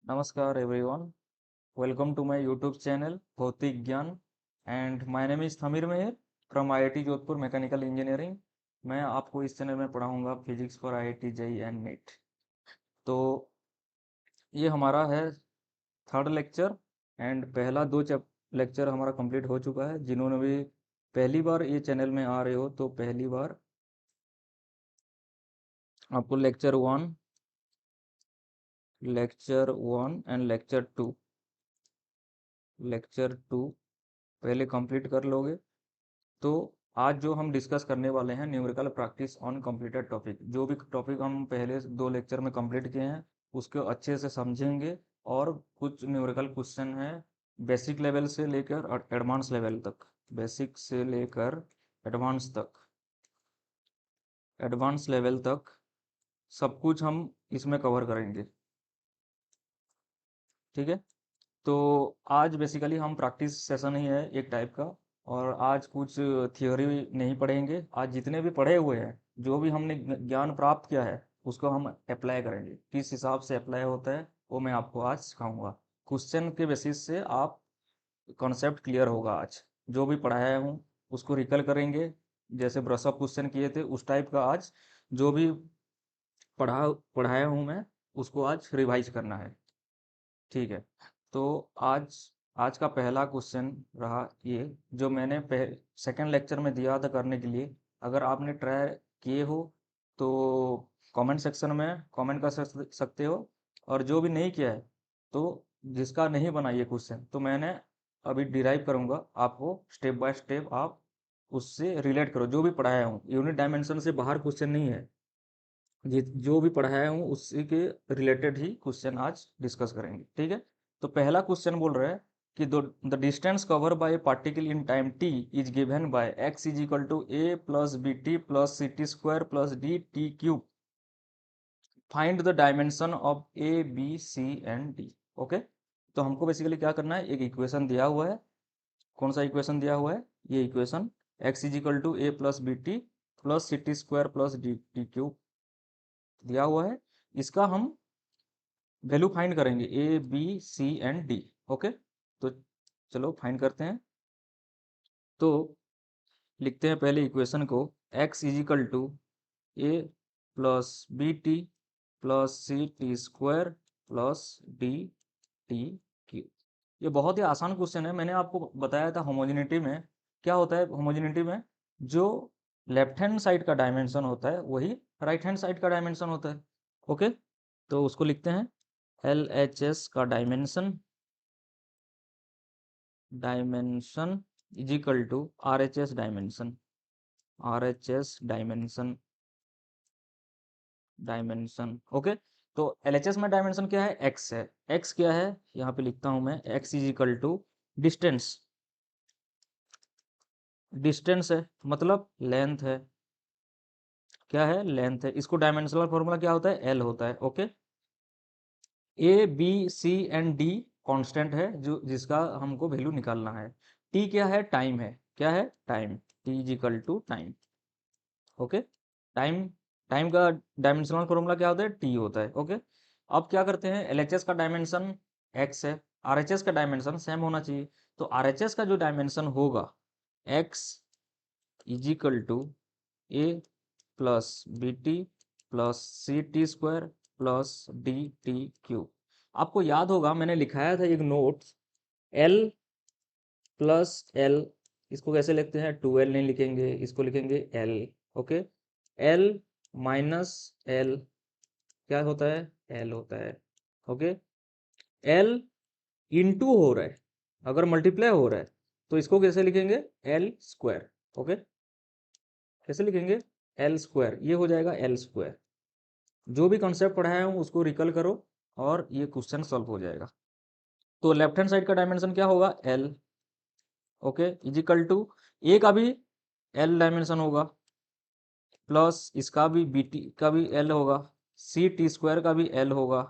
Namaskar everyone. Welcome to my YouTube channel भौतिक ज्ञान and my name is Thamir Meher from IIT Jodhpur mechanical engineering. मैं आपको इस channel में पढ़ाऊंगा physics for IIT JEE and NEET. तो ये हमारा है थर्ड लेक्चर एंड पहला दो लेक्चर हमारा कंप्लीट हो चुका है। जिन्होंने भी पहली बार ये चैनल में आ रहे हो तो पहली बार आपको लेक्चर 1 एंड लेक्चर 2 पहले कंप्लीट कर लोगे। तो आज जो हम डिस्कस करने वाले हैं numerical practice on completed topic. जो भी टॉपिक हम पहले दो लेक्चर में कंप्लीट किए हैं उसको अच्छे से समझेंगे और कुछ न्यूमेरिकल क्वेश्चन हैं बेसिक लेवल से लेकर एडवांस लेवल तक। बेसिक से लेकर एडवांस लेवल तक सब कुछ हम इसमें कवर करेंगे। ठीक है, तो आज बेसिकली हम प्रैक्टिस सेशन ही है एक टाइप का। और आज कुछ थियोरी नहीं पढ़ेंगे। आज जितने भी पढ़े हुए हैं, जो भी हमने ज्ञान प्राप्त किया है उसको हम अप्लाई करेंगे। किस हिसाब से अप्लाई होता है वो मैं आपको आज सिखाऊंगा। क्वेश्चन के बेसिस से आप कॉन्सेप्ट क्लियर होगा। आज जो भी पढ़ाया हूँ उसको रिकल करेंगे। जैसे ब्रशअप क्वेश्चन किए थे उस टाइप का आज जो भी पढ़ाया हूँ मैं उसको आज रिवाइज करना है। ठीक है, तो आज आज का पहला क्वेश्चन रहा ये जो मैंने सेकंड लेक्चर में दिया था करने के लिए। अगर आपने ट्राई किए हो तो कमेंट सेक्शन में कमेंट कर सकते हो। और जो भी नहीं किया है तो जिसका नहीं बना ये क्वेश्चन तो मैंने अभी डिराइव करूंगा आपको स्टेप बाय स्टेप। आप उससे रिलेट करो जो भी पढ़ाया हूँ। यूनिट डायमेंशन से बाहर क्वेश्चन नहीं है। जो भी पढ़ाया हूँ उसी के रिलेटेड ही क्वेश्चन आज डिस्कस करेंगे। ठीक है, तो पहला क्वेश्चन बोल रहा है कि the distance cover by particle in time T is given by X is equal to A plus B T plus C T square plus D T cube. Find the dimension of A B C and D. Okay, तो हमको basically क्या करना है, एक equation दिया हुआ है। कौन सा इक्वेशन दिया हुआ है? ये equation X is equal to A plus B T plus C T square plus D T cube दिया हुआ है। इसका हम वैल्यू फाइंड करेंगे A B C and D. Okay, तो चलो फाइंड करते हैं। तो लिखते हैं पहले इक्वेशन को। x is equal to A plus B T plus C T square plus D T cube. ये बहुत ही आसान क्वेश्चन है। मैंने आपको बताया था होमोजेनिटी में क्या होता है। होमोजेनिटी में जो लेफ्ट हैंड साइड का डायमेंशन होता है वही राइट हैंड साइड का डायमेंशन होता है। ओके, तो उसको लिखते हैं एल एच एस का dimension is equal to R H S dimension. Okay, तो एल एच एस में डायमेंशन क्या है? एक्स है। एक्स क्या है यहाँ पे लिखता हूं मैं, X is equal to distance. Distance है मतलब लेंथ है। क्या है? लेंथ है। इसको डायमेंशनल फॉर्मूला क्या होता है? एल होता है। Okay, A B C and D constant है जो जिसका हमको वैल्यू निकालना है। टी क्या है? टाइम है। क्या है? Time. T is equal to time. Okay, time time का डायमेंशनल फॉर्मूला क्या होता है? टी होता है। ओके, अब क्या करते हैं, एलएचएस का डायमेंशन एक्स है, आरएचएस का डायमेंशन सेम होना चाहिए। तो आरएचएस का जो डायमेंशन होगा X is equal to A plus B T plus C T square plus D T cube. आपको याद होगा मैंने लिखाया था एक नोट, एल प्लस एल। इसको कैसे लिखते हैं? 2l नहीं लिखेंगे, इसको लिखेंगे L. Okay, L minus L क्या होता है? एल होता है। ओके, एल इंटू हो रहा है, अगर मल्टीप्लाई हो रहा है तो इसको कैसे लिखेंगे? L square. ओके, कैसे लिखेंगे? L square. ये हो जाएगा एल स्क्वायर। जो भी कॉन्सेप्ट पढ़ाया हूँ उसको रिकल करो और ये क्वेश्चन सॉल्व हो जाएगा। तो लेफ्ट हैंड साइड का डायमेंशन क्या होगा? एल। ओके, इजिकल टू ए का भी एल डायमेंशन होगा प्लस इसका भी बी टी का भी एल होगा, सी टी स्क्वायर का भी एल होगा।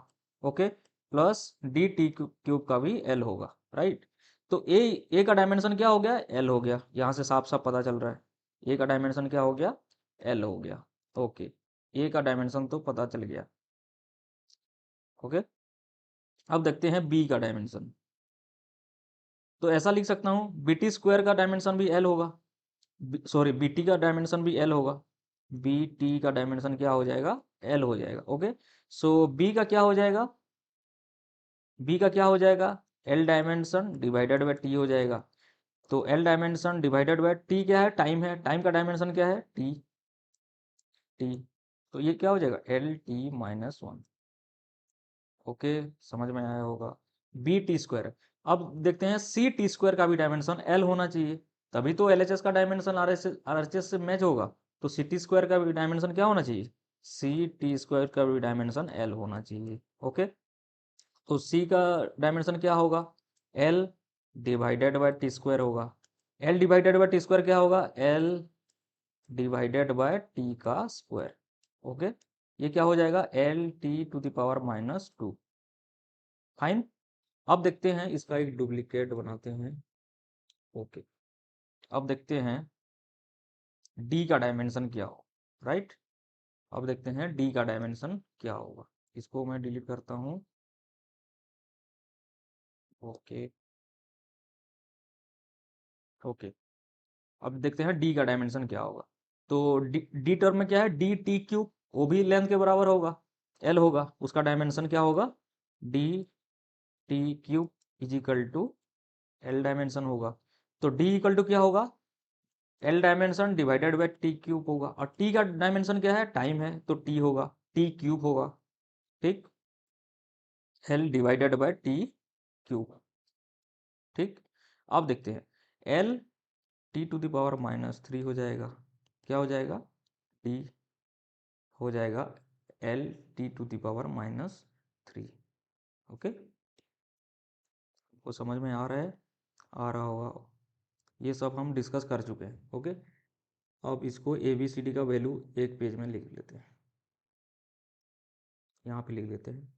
Okay, plus D T cube का भी एल होगा। राइट, तो ए का डायमेंशन क्या हो गया? एल हो गया। यहाँ से साफ साफ पता चल रहा है ए का डायमेंशन क्या हो गया? एल हो गया। ओके, ए का डायमेंशन तो पता चल गया। ओके, अब देखते हैं बी का डायमेंशन। तो ऐसा लिख सकता हूँ, बी टी स्क्वायर का डायमेंशन भी एल होगा, सॉरी बी टी का डायमेंशन भी एल होगा। बी टी का डायमेंशन क्या हो जाएगा, एल हो जाएगा। ओके, सो बी का क्या हो जाएगा, बी का क्या हो जाएगा, L dimension divided by T हो जाएगा। तो L dimension divided by T क्या है, टाइम है, टाइम का डायमेंशन क्या है, टी, टी। तो ये क्या हो जाएगा, L T minus one. Okay, समझ में आया होगा। B T square. अब देखते हैं सी टी स्क्वायर का भी डायमेंशन एल होना चाहिए, तभी तो एल एच एस का डायमेंशन आर एच एस से मैच होगा। तो सी टी स्क्वायर का भी डायमेंशन क्या होना चाहिए, सी टी स्क्वायर का भी डायमेंशन एल होना चाहिए। ओके, तो सी का डायमेंशन क्या होगा, L divided by T square होगा। L divided by T square क्या होगा, एल डिवाइडेड बाय टी का स्क्वायर। ओके, ये क्या हो जाएगा, L T to the power minus two. Fine. अब देखते हैं इसका एक डुप्लीकेट बनाते हैं। ओके, अब देखते हैं डी का डायमेंशन क्या हो, राइट। अब देखते हैं डी का डायमेंशन क्या होगा। इसको मैं डिलीट करता हूँ। ओके, ओके, अब देखते हैं डी का डायमेंशन क्या होगा। तो डी टर्म में क्या है, डी टी क्यूब, वो भी लेंथ के बराबर होगा, एल होगा, उसका डायमेंशन क्या होगा, D T cube is equal to L dimension होगा। तो डी इक्वल टू क्या होगा, L dimension divided by T cube होगा, और टी का डायमेंशन क्या है, टाइम है, तो टी होगा, टी क्यूब होगा। ठीक, L divided by T cube. ठीक, अब देखते हैं L T to the power minus three हो जाएगा, क्या हो जाएगा, टी हो जाएगा L T to the power minus three. Okay, वो समझ में आ रहा है, आ रहा होगा। ये सब हम डिस्कस कर चुके हैं। ओके, अब इसको ए बी सी डी का वैल्यू एक पेज में लिख लेते हैं, यहाँ पे लिख लेते हैं।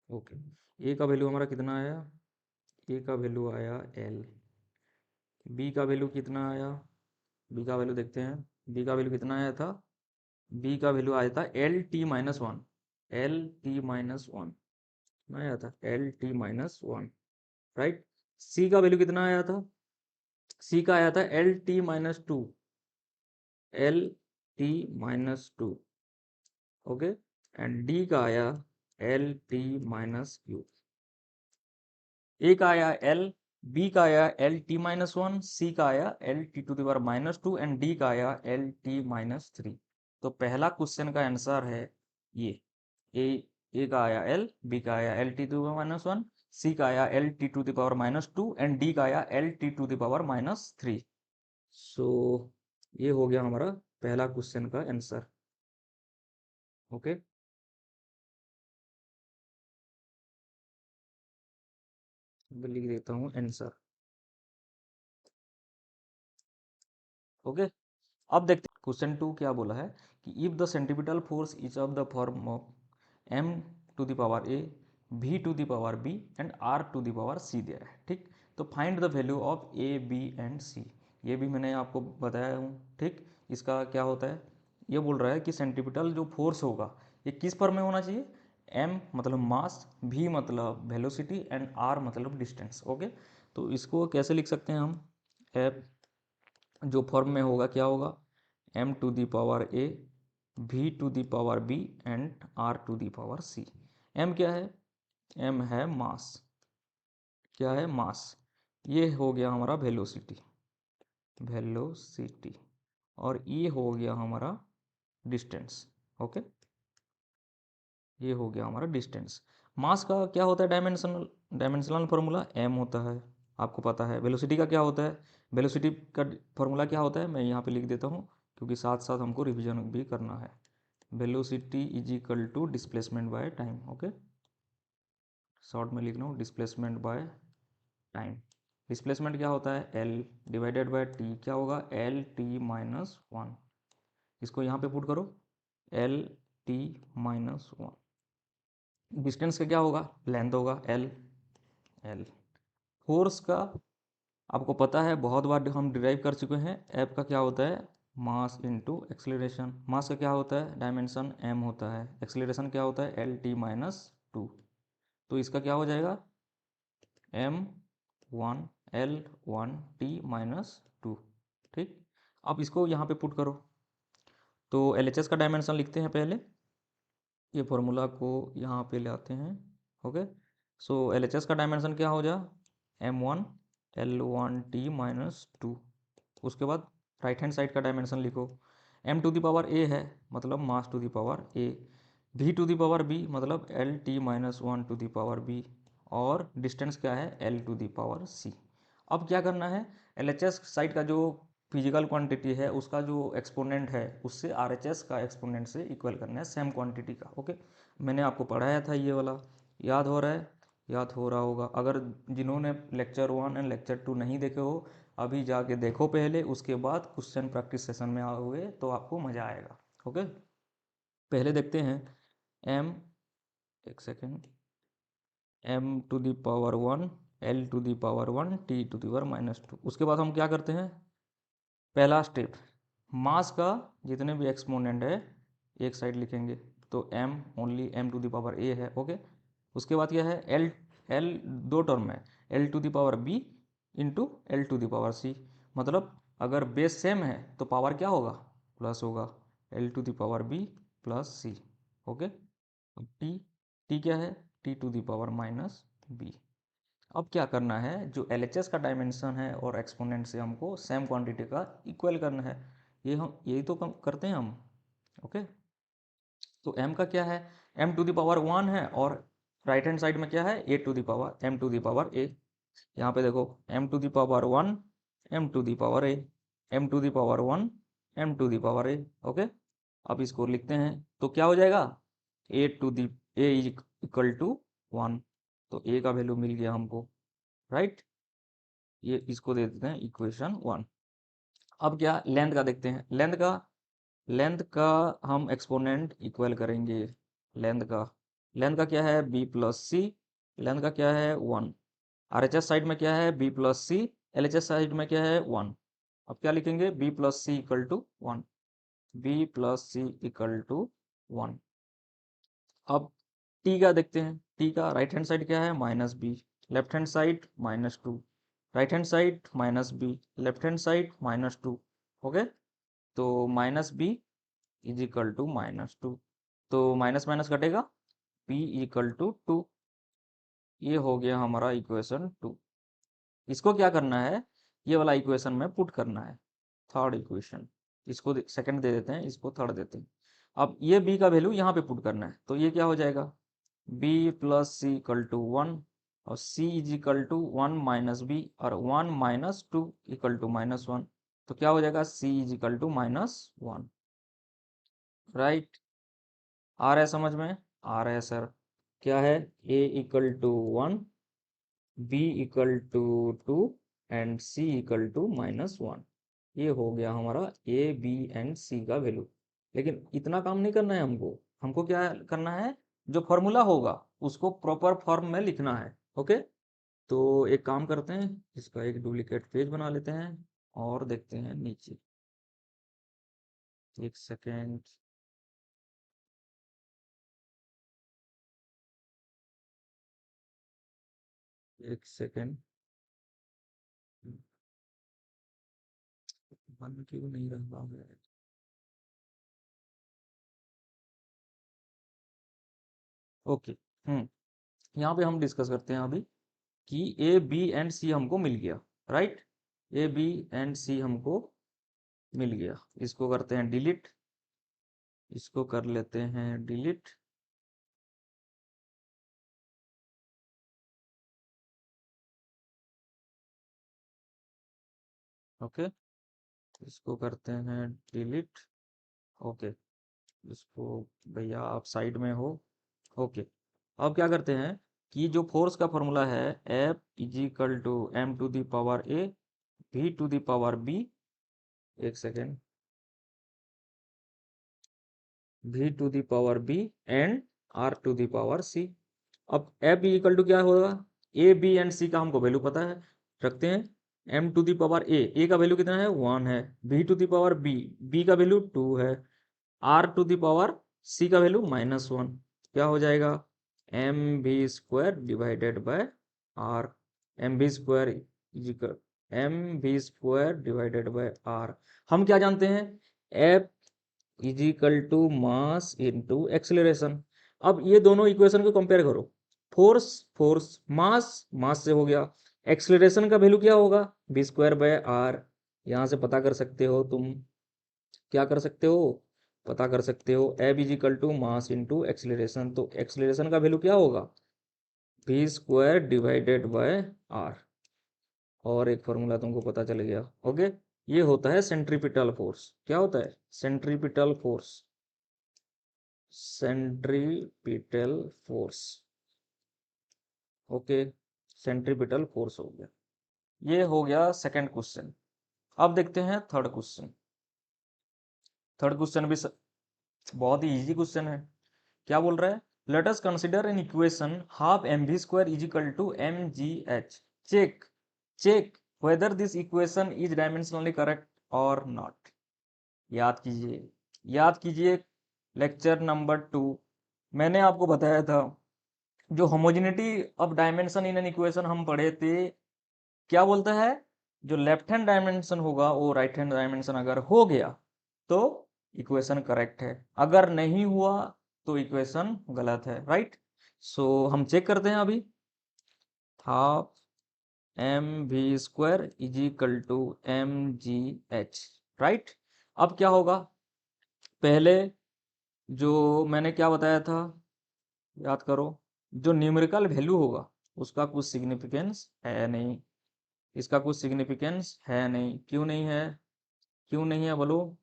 ओके, ए का वैल्यू हमारा कितना आया, ए का वैल्यू आया एल। बी का वैल्यू कितना आया, बी का वैल्यू देखते हैं, बी का वैल्यू कितना आया था, बी का वैल्यू आया था L T minus one, L T minus one आया था, L T minus one, right. सी का वैल्यू कितना आया था, सी का आया था L T minus to, L T minus to. Okay, and D का आया एल टी माइनस क्यू। ए का आया एल, बी का आया L T minus one, C का आया L T to the power minus two, and D का आया एल टी माइनस थ्री। तो पहला क्वेश्चन का आंसर है ये, ए, ए का आया एल, बी का आया L T to the power minus one, C का आया L T to the power minus two, and D का आया L T to the power minus three. So ये हो गया हमारा पहला क्वेश्चन का आंसर। ओके, लिख देता हूँ आंसर। ओके, अब देखते हैं क्वेश्चन टू क्या बोला है कि if the centripetal force is of the form of m to the power a, v to the power b and r to the power c दिया है। ठीक, तो find the value of a b and c, ये भी मैंने आपको बताया हूँ। ठीक, इसका क्या होता है, ये बोल रहा है कि सेंट्रीपिटल जो फोर्स होगा ये किस फॉर्म में होना चाहिए, m मतलब मास, v मतलब वेलोसिटी एंड r मतलब डिस्टेंस। ओके, तो इसको कैसे लिख सकते हैं हम, f जो फॉर्म में होगा क्या होगा, m to the power a, v to the power b and r to the power c। m क्या है, m है मास, क्या है मास, ये हो गया हमारा वेलोसिटी, वेलोसिटी, और ये हो गया हमारा डिस्टेंस। ओके, ये हो गया हमारा डिस्टेंस। मास का क्या होता है, डायमेंशनल, डायमेंशनल फार्मूला m होता है, आपको पता है। वेलोसिटी का क्या होता है, वेलोसिटी का फार्मूला क्या होता है, मैं यहाँ पे लिख देता हूँ क्योंकि साथ साथ हमको रिवीजन भी करना है। Velocity is equal to displacement by time. Okay, short में लिख रहा हूँ, डिस्प्लेसमेंट बाय टाइम। डिस्प्लेसमेंट क्या होता है, एल डिवाइडेड बाय टी, क्या होगा, एल टी माइनस वन। इसको यहाँ पे पुट करो, L T minus one. Distance का क्या होगा, लेंथ होगा, एल, एल। फोर्स का आपको पता है, बहुत बार हम डिराइव कर चुके हैं, एफ का क्या होता है, मास इनटू एक्सेलरेशन। मास का क्या होता है, डायमेंशन m होता है, एक्सेलरेशन क्या होता है, एल टी माइनस टू। तो इसका क्या हो जाएगा, m1 l1 t माइनस 2। ठीक, अब इसको यहाँ पे पुट करो। तो LHS का डायमेंशन लिखते हैं पहले, ये फॉर्मूला को यहाँ पे ले आते हैं। ओके, सो LHS का डायमेंशन क्या हो जाए, m1 l1 t माइनस 2। उसके बाद राइट हैंड साइड का डायमेंशन लिखो, m to the power a है मतलब mass to the power a, v to the power b मतलब l t minus 1 to the power b, और डिस्टेंस क्या है, l to the power c। अब क्या करना है, LHS साइड का जो फिजिकल क्वांटिटी है उसका जो एक्सपोनेंट है उससे RHS का एक्सपोनेंट से इक्वल करना है सेम क्वांटिटी का। ओके, मैंने आपको पढ़ाया था ये वाला, याद हो रहा है, याद हो रहा होगा। अगर जिन्होंने लेक्चर 1 एंड लेक्चर 2 नहीं देखे हो, अभी जाके देखो पहले, उसके बाद क्वेश्चन प्रैक्टिस सेशन में आओगे तो आपको मज़ा आएगा। ओके, पहले देखते हैं m, एक second, m to the power 1 l to the power 1 t to the power minus 2। उसके बाद हम क्या करते हैं, पहला स्टेप, मास का जितने भी एक्सपोनेंट है एक साइड लिखेंगे, तो m only m to the power a है। ओके, उसके बाद क्या है, l दो टर्म है, l to the power b into l to the power c, मतलब अगर बेस सेम है तो पावर क्या होगा, प्लस होगा, l to the power b plus c। Okay, t क्या है, t to the power minus b। अब क्या करना है, जो LHS का डायमेंशन है और एक्सपोनेंट से हमको सेम क्वांटिटी का इक्वल करना है, ये हम यही तो करते हैं हम। ओके, तो m का क्या है, m टू द पावर 1 है, और राइट हैंड साइड में क्या है, a to the power m to the power a। यहाँ पे देखो m to the power 1 m to the power a, m to the power 1 m to the power a। Okay, अब इसको लिखते हैं तो क्या हो जाएगा, a to the a equal to 1, तो a का वैल्यू मिल गया हमको, राइट। ये इसको दे देते हैं इक्वेशन 1। अब क्या, लेंथ का देखते हैं, लेंथ का हम एक्सपोनेंट इक्वल करेंगे, लेंथ का क्या है, b प्लस सी, लेंथ का क्या है 1, RHS साइड में क्या है b plus C, LHS side में क्या है 1। अब क्या लिखेंगे, b plus C equal to 1, b plus C equal to 1। अब t का देखते हैं, t का राइट हैंड साइड क्या है, minus b, left hand side minus 2, right hand side minus b, left hand side minus 2। Okay, तो minus b is equal to minus 2, तो minus minus कटेगा, p इक्वल टू 2। ये हो गया हमारा इक्वेशन 2। इसको क्या करना है, ये वाला इक्वेशन में पुट करना है, थर्ड इक्वेशन, इसको सेकंड दे देते हैं, इसको थर्ड देते हैं। अब ये b का वैल्यू यहाँ पे पुट करना है, तो ये क्या हो जाएगा, b plus C equal to 1, और c is equal to 1 minus B, और 1 माइनस 2 इक्वल टू माइनस 1, तो क्या हो जाएगा, c is equal to minus 1। Right, आ रहा है समझ में, आ रहा है सर। क्या है, a equal to 1, b equal to 2 and c equal to minus 1। ये हो गया हमारा a b एंड c का वैल्यू। लेकिन इतना काम नहीं करना है हमको, हमको क्या करना है, जो फॉर्मूला होगा उसको प्रॉपर फॉर्म में लिखना है। ओके, तो एक काम करते हैं, इसका एक डुप्लीकेट पेज बना लेते हैं और देखते हैं नीचे, एक सेकेंड, एक सेकेंड, बन क्यों नहीं रहा है। ओके, यहाँ पे हम डिस्कस करते हैं अभी कि ए बी एंड सी हमको मिल गया, राइट, ए बी एंड सी हमको मिल गया। इसको करते हैं डिलीट, इसको कर लेते हैं डिलीट। ओके, इसको करते हैं डिलीट। ओके, इसको, भैया आप साइड में हो। ओके, अब क्या करते हैं कि जो फोर्स का फॉर्मूला है, F is equal to m to the power a v to the power b, एक second, v to the power b and r to the power c। अब f इक्वल टू क्या होगा, a b and c का हमको value पता है, रखते हैं, m to the power a का वैल्यू कितना है 1 है, v to the power b का वैल्यू 2 है, r to the power c का वैल्यू माइनस 1, क्या हो जाएगा, M V square divided by R. M V square is equal M V square divided by R. हम क्या जानते हैं, F is equal to mass into acceleration. अब ये दोनों इक्वेशन को कंपेयर करो, फोर्स फोर्स, मास मास से हो गया, एक्सेलरेशन का वैल्यू क्या होगा, वी स्क्वायर बाय आर। यहाँ से पता कर सकते हो तुम, क्या कर सकते हो, पता कर सकते हो F is equal to mass into acceleration. तो एक्सेलरेशन का वैल्यू क्या होगा, V square divided by R. और एक फॉर्मूला तुमको पता चल गया। ओके, ये होता है सेंट्रीपिटल फोर्स। क्या होता है, centripetal force, centripetal force. Okay, centripetal force हो गया। ये हो गया सेकंड क्वेश्चन। अब देखते हैं थर्ड क्वेश्चन। थर्ड क्वेश्चन भी बहुत ही इजी क्वेश्चन है। क्या बोल रहा है, let us consider an equation half M V square is equal to M G H. Check whether this equation is dimensionally correct और नॉट। याद कीजिए, याद कीजिए, लेक्चर नंबर 2 मैंने आपको बताया था, जो homogeneity of dimension in an equation हम पढ़े थे। क्या बोलता है, जो लेफ्ट हैंड डायमेंशन होगा वो राइट हैंड डायमेंशन अगर हो गया तो इक्वेशन करेक्ट है, अगर नहीं हुआ तो इक्वेशन गलत है, राइट। सो हम चेक करते हैं अभी। Half M V square is equal to M G H, right. अब क्या होगा, पहले जो मैंने क्या बताया था, याद करो, जो न्यूमेरिकल वैल्यू होगा उसका कुछ सिग्निफिकेंस है नहीं, इसका कुछ सिग्निफिकेंस है नहीं। क्यों नहीं है, क्यों नहीं है बोलो,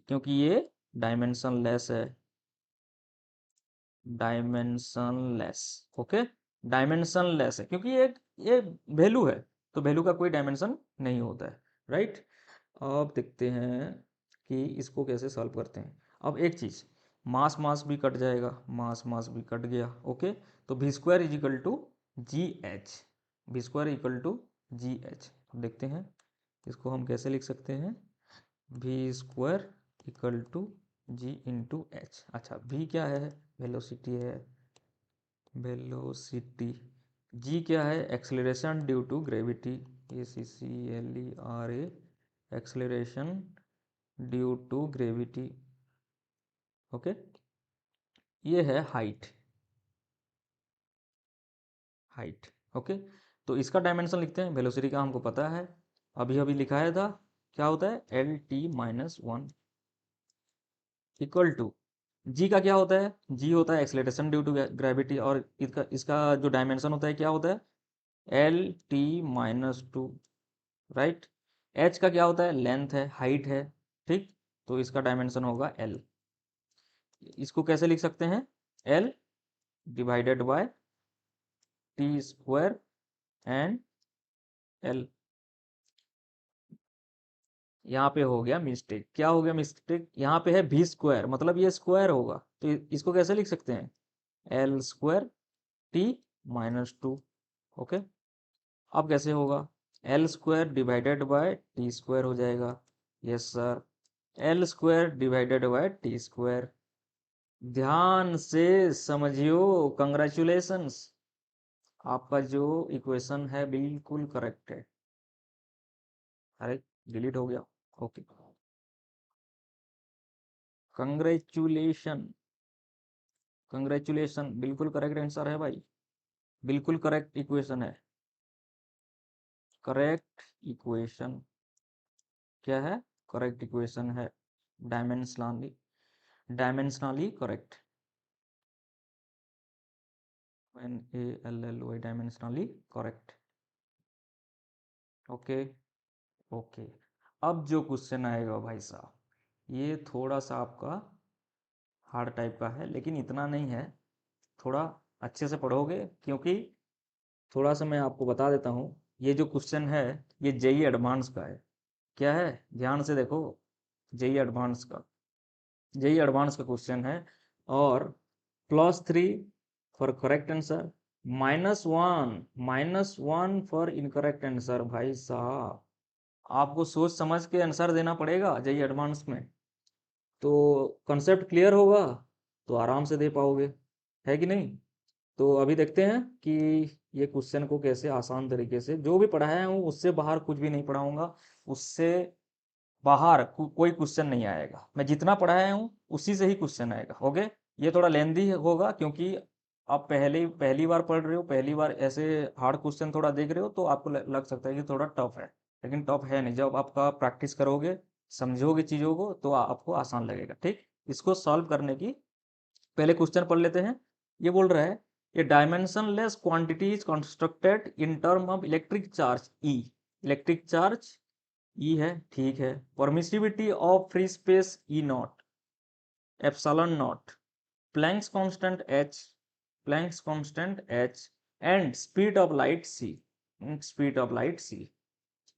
क्योंकि ये डायमेंशन लेस है, dimension less. Okay, dimension less है क्योंकि ये वैल्यू है, तो वैल्यू का कोई डायमेंशन नहीं होता है, राइट। अब देखते हैं कि इसको कैसे सॉल्व करते हैं। अब एक चीज, मास मास भी कट जाएगा, मास मास भी कट गया। ओके, तो V square is equal to G H, V square equal to G H. अब देखते हैं इसको हम कैसे लिख सकते हैं, V square equal to G into H. अच्छा, वी क्या है, वेलोसिटी है, वेलोसिटी। जी क्या है, acceleration due to gravity, A C C L E R A, acceleration due to gravity. Okay, ये है हाइट, हाइट। ओके, तो इसका डायमेंशन लिखते हैं, वेलोसिटी का हमको पता है, अभी अभी लिखा था, क्या होता है, L T minus 1 equal to G का क्या होता है, जी होता है एक्सेलरेशन ड्यू टू ग्रेविटी, और इसका इसका जो डायमेंशन होता है क्या होता है, L T minus 2, right. H का क्या होता है, लेंथ है, हाइट है, ठीक। तो इसका डायमेंशन होगा एल। इसको कैसे लिख सकते हैं, L divided by T square and L. यहाँ पे हो गया मिस्टेक, क्या हो गया मिस्टेक, यहाँ पे है वी स्क्वायर, मतलब ये स्क्वायर होगा, तो इसको कैसे लिख सकते हैं, L square T minus 2। Okay, अब कैसे होगा, L square divided by T square हो जाएगा। Yes sir, L square divided by T square. ध्यान से समझियो, कंग्रेचुलेशंस, आपका जो इक्वेशन है बिल्कुल करेक्ट है। अरे, डिलीट हो गया। ओके, कंग्रेचुलेशन, कंग्रेचुलेशन, बिल्कुल करेक्ट आंसर है भाई, बिल्कुल करेक्ट इक्वेशन है, करेक्ट इक्वेशन क्या है, करेक्ट इक्वेशन है, dimensionally, dimensionally correct, N A L L Y, dimensionally correct. Okay, okay. अब जो क्वेश्चन आएगा भाई साहब, ये थोड़ा सा आपका हार्ड टाइप का है, लेकिन इतना नहीं है, थोड़ा अच्छे से पढ़ोगे, क्योंकि थोड़ा सा मैं आपको बता देता हूँ, ये जो क्वेश्चन है ये जेई एडवांस का है। क्या है, ध्यान से देखो, जेई एडवांस का, जेई एडवांस का क्वेश्चन है, और +3 for correct answer, -1 for incorrect answer. भाई साहब, आपको सोच समझ के आंसर देना पड़ेगा जेई एडवांस में, तो कंसेप्ट क्लियर होगा तो आराम से दे पाओगे, है कि नहीं। तो अभी देखते हैं कि ये क्वेश्चन को कैसे आसान तरीके से, जो भी पढ़ाया हूँ उससे बाहर कुछ भी नहीं पढ़ाऊंगा, उससे बाहर कोई क्वेश्चन नहीं आएगा। मैं जितना पढ़ाया हूँ उसी से ही क्वेश्चन आएगा। ओके, ये थोड़ा लेंदी होगा क्योंकि आप पहले पहली बार पढ़ रहे हो, पहली बार ऐसे हार्ड क्वेश्चन थोड़ा देख रहे हो, तो आपको लग सकता है कि थोड़ा टफ है, लेकिन टफ है नहीं। जब आपका प्रैक्टिस करोगे, समझोगे चीज़ों को, तो आपको आसान लगेगा। ठीक, इसको सॉल्व करने की पहले क्वेश्चन पढ़ लेते हैं। ये बोल रहा है, ये dimensionless quantity is constructed in term of electric charge e. Electric charge e है, ठीक है। Permittivity of free space e naught, epsilon naught, Planck's constant h, Planck's constant h, and speed of light c, speed of light c.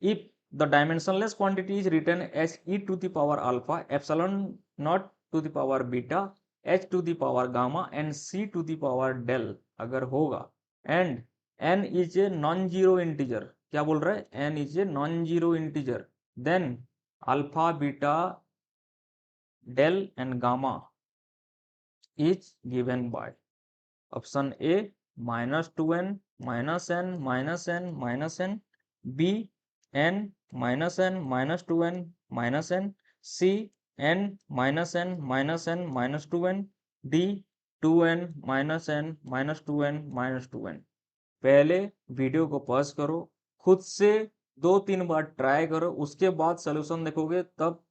If the dimensionless quantity is written as e to the power alpha, epsilon naught to the power beta, h to the power gamma and c to the power del अगर होगा, and n is a non-zero integer, क्या बोल रहा है, n is a non-zero integer, then alpha, beta, del and gamma is given by option A -2n minus n minus n minus n, B n minus n minus 2n minus n, C n minus n minus n minus 2n, D 2n minus n minus 2n minus 2n। पहले video को pause करो, खुद से 2-3 बार try करो, उसके बाद solution देखोगे तब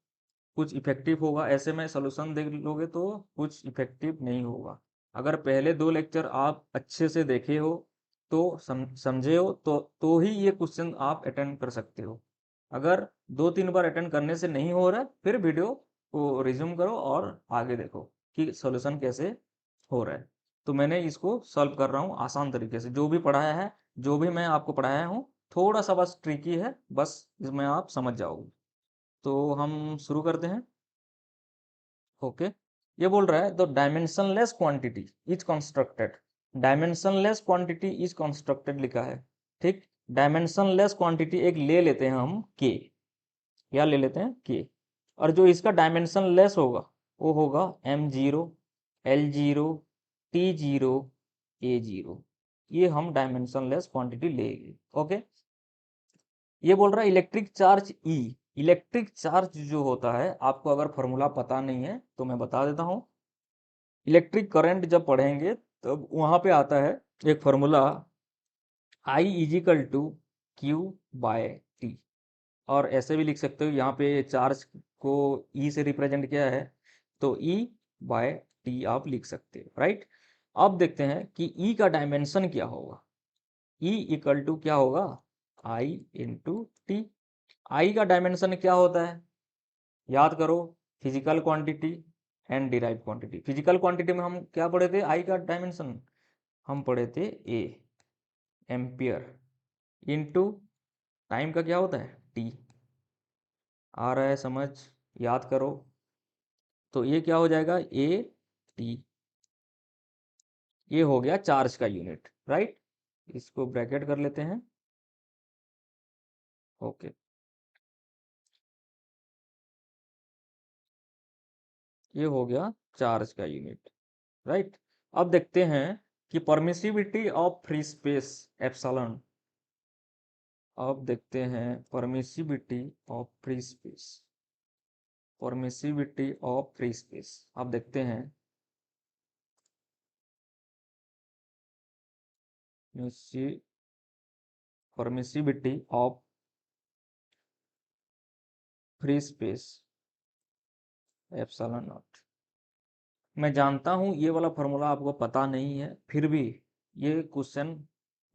कुछ इफेक्टिव होगा। ऐसे में सॉल्यूशन देख लोगे तो कुछ इफेक्टिव नहीं होगा। अगर पहले 2 लेक्चर आप अच्छे से देखे हो, तो समझे हो, तो ही ये क्वेश्चन आप अटेंड कर सकते हो। अगर 2-3 बार अटेंड करने से नहीं हो रहा है, फिर वीडियो को रिज्यूम करो और आगे देखो कि सॉल्यूशन कैसे हो रहा है। तो मैंने इसको सॉल्व कर रहा हूँ आसान तरीके से। जो भी पढ़ाया है, जो भी मैं आपको पढ़ाया हूँ, थोड़ा सा बस ट्रिकी है, बस इसमें आप समझ जाओगे। तो हम शुरू करते हैं। ओके, ये बोल रहा है the dimensionless quantity is constructed, dimensionless quantity is constructed लिखा है। ठीक, डायमेंशनलेस क्वांटिटी एक ले लेते हैं हम के, या ले लेते हैं के, और जो इसका डायमेंशन लेस होगा वो होगा m0, l0, t0, a0। ये हम डायमेंशन लेस क्वांटिटी लेंगे। ओके, ये बोल रहा है electric charge e. Electric charge जो होता है, आपको अगर फॉर्मूला पता नहीं है तो मैं बता देता हूँ। इलेक्ट्रिक करंट जब पढ़ेंगे तब वहां पे आता है एक formula, I is equal to Q by T. और ऐसे भी लिख सकते हो, यहाँ पे चार्ज को ई से रिप्रेजेंट किया है, तो ई बाय टी आप लिख सकते हो, राइट। अब देखते हैं कि ई का डायमेंशन क्या होगा। ई इक्वल टू क्या होगा, आई इंटू टी। आई का डायमेंशन क्या होता है, याद करो, physical quantity and derive quantity. Physical quantity में हम क्या पढ़े थे, आई का डायमेंशन हम पढ़े थे ए, एम्पियर, इंटू टाइम का क्या होता है टी। आ रहा है समझ, याद करो। तो ये क्या हो जाएगा, ए टी। ये हो गया चार्ज का यूनिट, राइट। इसको ब्रैकेट कर लेते हैं। ओके, ये हो गया चार्ज का यूनिट, राइट। अब देखते हैं कि permittivity of free space epsilon. अब देखते हैं permittivity of free space, permittivity of free space. अब देखते हैं permittivity of free space epsilon naught. मैं जानता हूँ ये वाला फार्मूला आपको पता नहीं है, फिर भी ये क्वेश्चन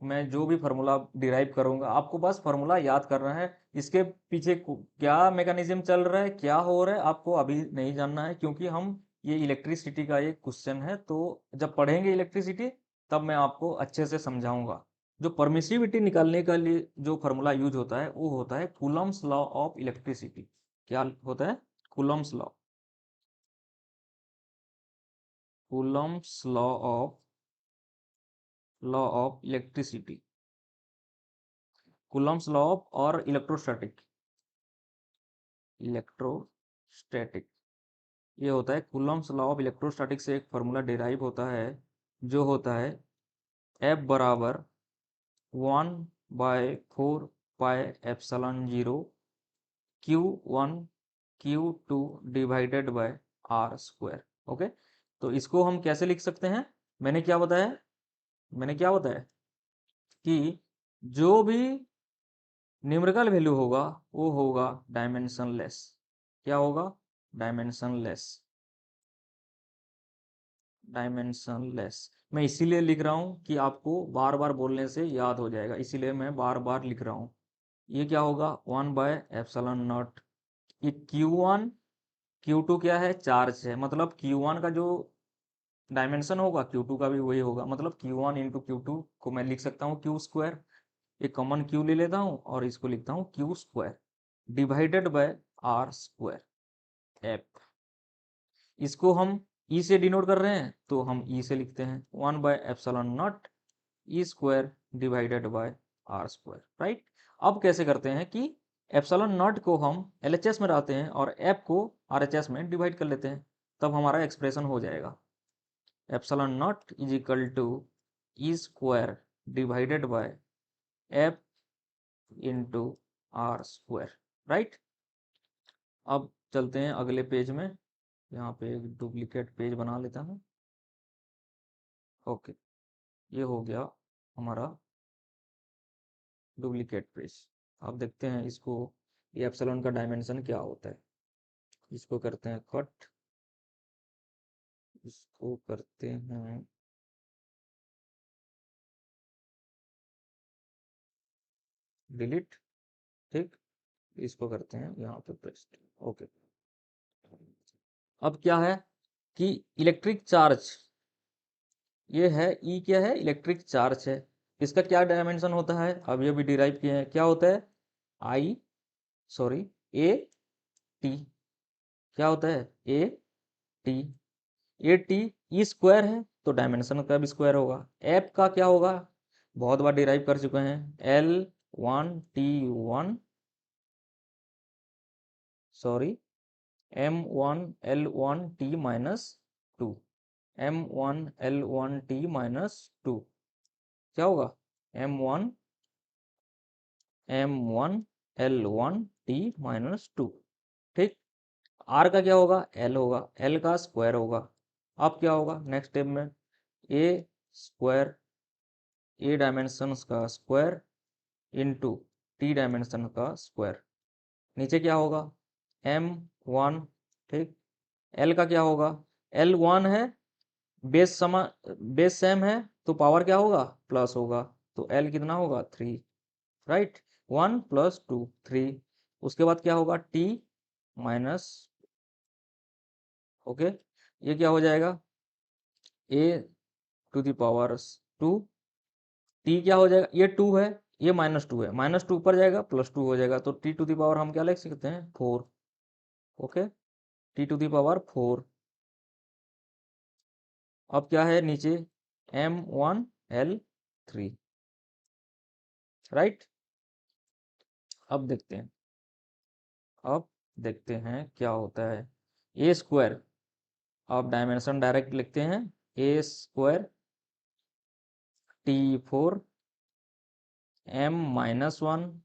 मैं जो भी फार्मूला डिराइव करूंगा, आपको बस फार्मूला याद करना है। इसके पीछे क्या मैकेनिज्म चल रहा है, क्या हो रहा है, आपको अभी नहीं जानना है, क्योंकि हम ये इलेक्ट्रिसिटी का एक क्वेश्चन है। तो जब पढ़ेंगे इलेक्ट्रिसिटी, तब मैं आपको अच्छे से समझाऊंगा। जो परमिसिविटी निकालने के लिए जो फार्मूला यूज होता है, वो होता है कूलम्स लॉ ऑफ इलेक्ट्रिसिटी। क्या होता है, Coulomb's law, Coulomb's law of electricity, Coulomb's law of और इलेक्ट्रोस्टैटिक, ये होता है कूलम्स लॉ ऑफ इलेक्ट्रोस्टैटिक से एक फार्मूला डिराइव होता है, जो होता है एफ बराबर 1/4 pi epsilon 0 Q1 Q2 divided by are square. Okay, तो इसको हम कैसे लिख सकते हैं? मैंने क्या बताया? मैंने क्या बताया कि जो भी न्यूमेरिकल वैल्यू होगा वो होगा डायमेंशनलेस। क्या होगा? डायमेंशनलेस। डायमेंशनलेस। मैं इसीलिए लिख रहा हूँ कि आपको बार बार बोलने से याद हो जाएगा, इसीलिए मैं बार बार लिख रहा हूँ। ये क्या होगा? 1/ε0। ये Q1 Q2 क्या है? चार्ज है, मतलब Q1 का जो डायमेंशन होगा Q2 का भी वही होगा, मतलब Q1 इंटू Q2 को मैं लिख सकता हूँ Q स्क्वायर। एक कॉमन Q ले लेता हूँ और इसको लिखता हूँ Q square divided by are square F. इसको हम ई से डिनोट कर रहे हैं तो हम ई से लिखते हैं 1/ε0 e square divided by are square, right. अब कैसे करते हैं कि एप्सिलॉन नॉट को हम एलएचएस में लाते हैं और एफ को आरएचएस में डिवाइड कर लेते हैं, तब हमारा एक्सप्रेशन हो जाएगा epsilon not is equal to E square divided by F into are square, right. अब चलते हैं अगले पेज में। यहाँ पे एक डुप्लीकेट पेज बना लेता हूँ। ओके, ये हो गया हमारा डुप्लीकेट पेज। अब देखते हैं इसको, ये एप्सिलॉन का डायमेंशन क्या होता है। इसको करते हैं कट, इसको करते हैं डिलीट, ठीक। इसको करते हैं यहाँ पे पेस्ट। ओके, अब क्या है कि इलेक्ट्रिक चार्ज, ये है ई, क्या है? इलेक्ट्रिक चार्ज है। इसका क्या डायमेंशन होता है? अब ये भी डिराइव किए हैं, क्या होता है? आई सॉरी ए टी। क्या होता है? A T. A T E square है तो डायमेंशन का भी स्क्वायर होगा। एफ का क्या होगा? बहुत बार डिराइव कर चुके हैं, L1T1 सॉरी M1L1T-2, M1L1T-2 क्या होगा? M1L1T-2, ठीक। आर का क्या होगा? एल होगा, एल का स्क्वायर होगा। अब क्या होगा नेक्स्ट स्टेप में? ए स्क्वायर, ए डायमेंशन का स्क्वायर इंटू टी डायमेंशन का स्क्वायर। नीचे क्या होगा? M1, ठीक। एल का क्या होगा? L1 है, बेस समा, बेस सेम है तो पावर क्या होगा? प्लस होगा, तो एल कितना होगा? 3, राइट। 1 + 2 3। उसके बाद क्या होगा? टी माइनस, ओके, ये क्या हो जाएगा? a⁻²। टी क्या हो जाएगा? ये 2 है, ये -2 है, -2 ऊपर जाएगा +2 हो जाएगा, तो t⁻ हम क्या लिख सकते हैं? 4। Okay, t⁻4। अब क्या है नीचे? M1L3, right. अब देखते हैं, अब देखते हैं क्या होता है। ए स्क्वायर, आप डायमेंशन डायरेक्ट लिखते हैं, a square T4 M-1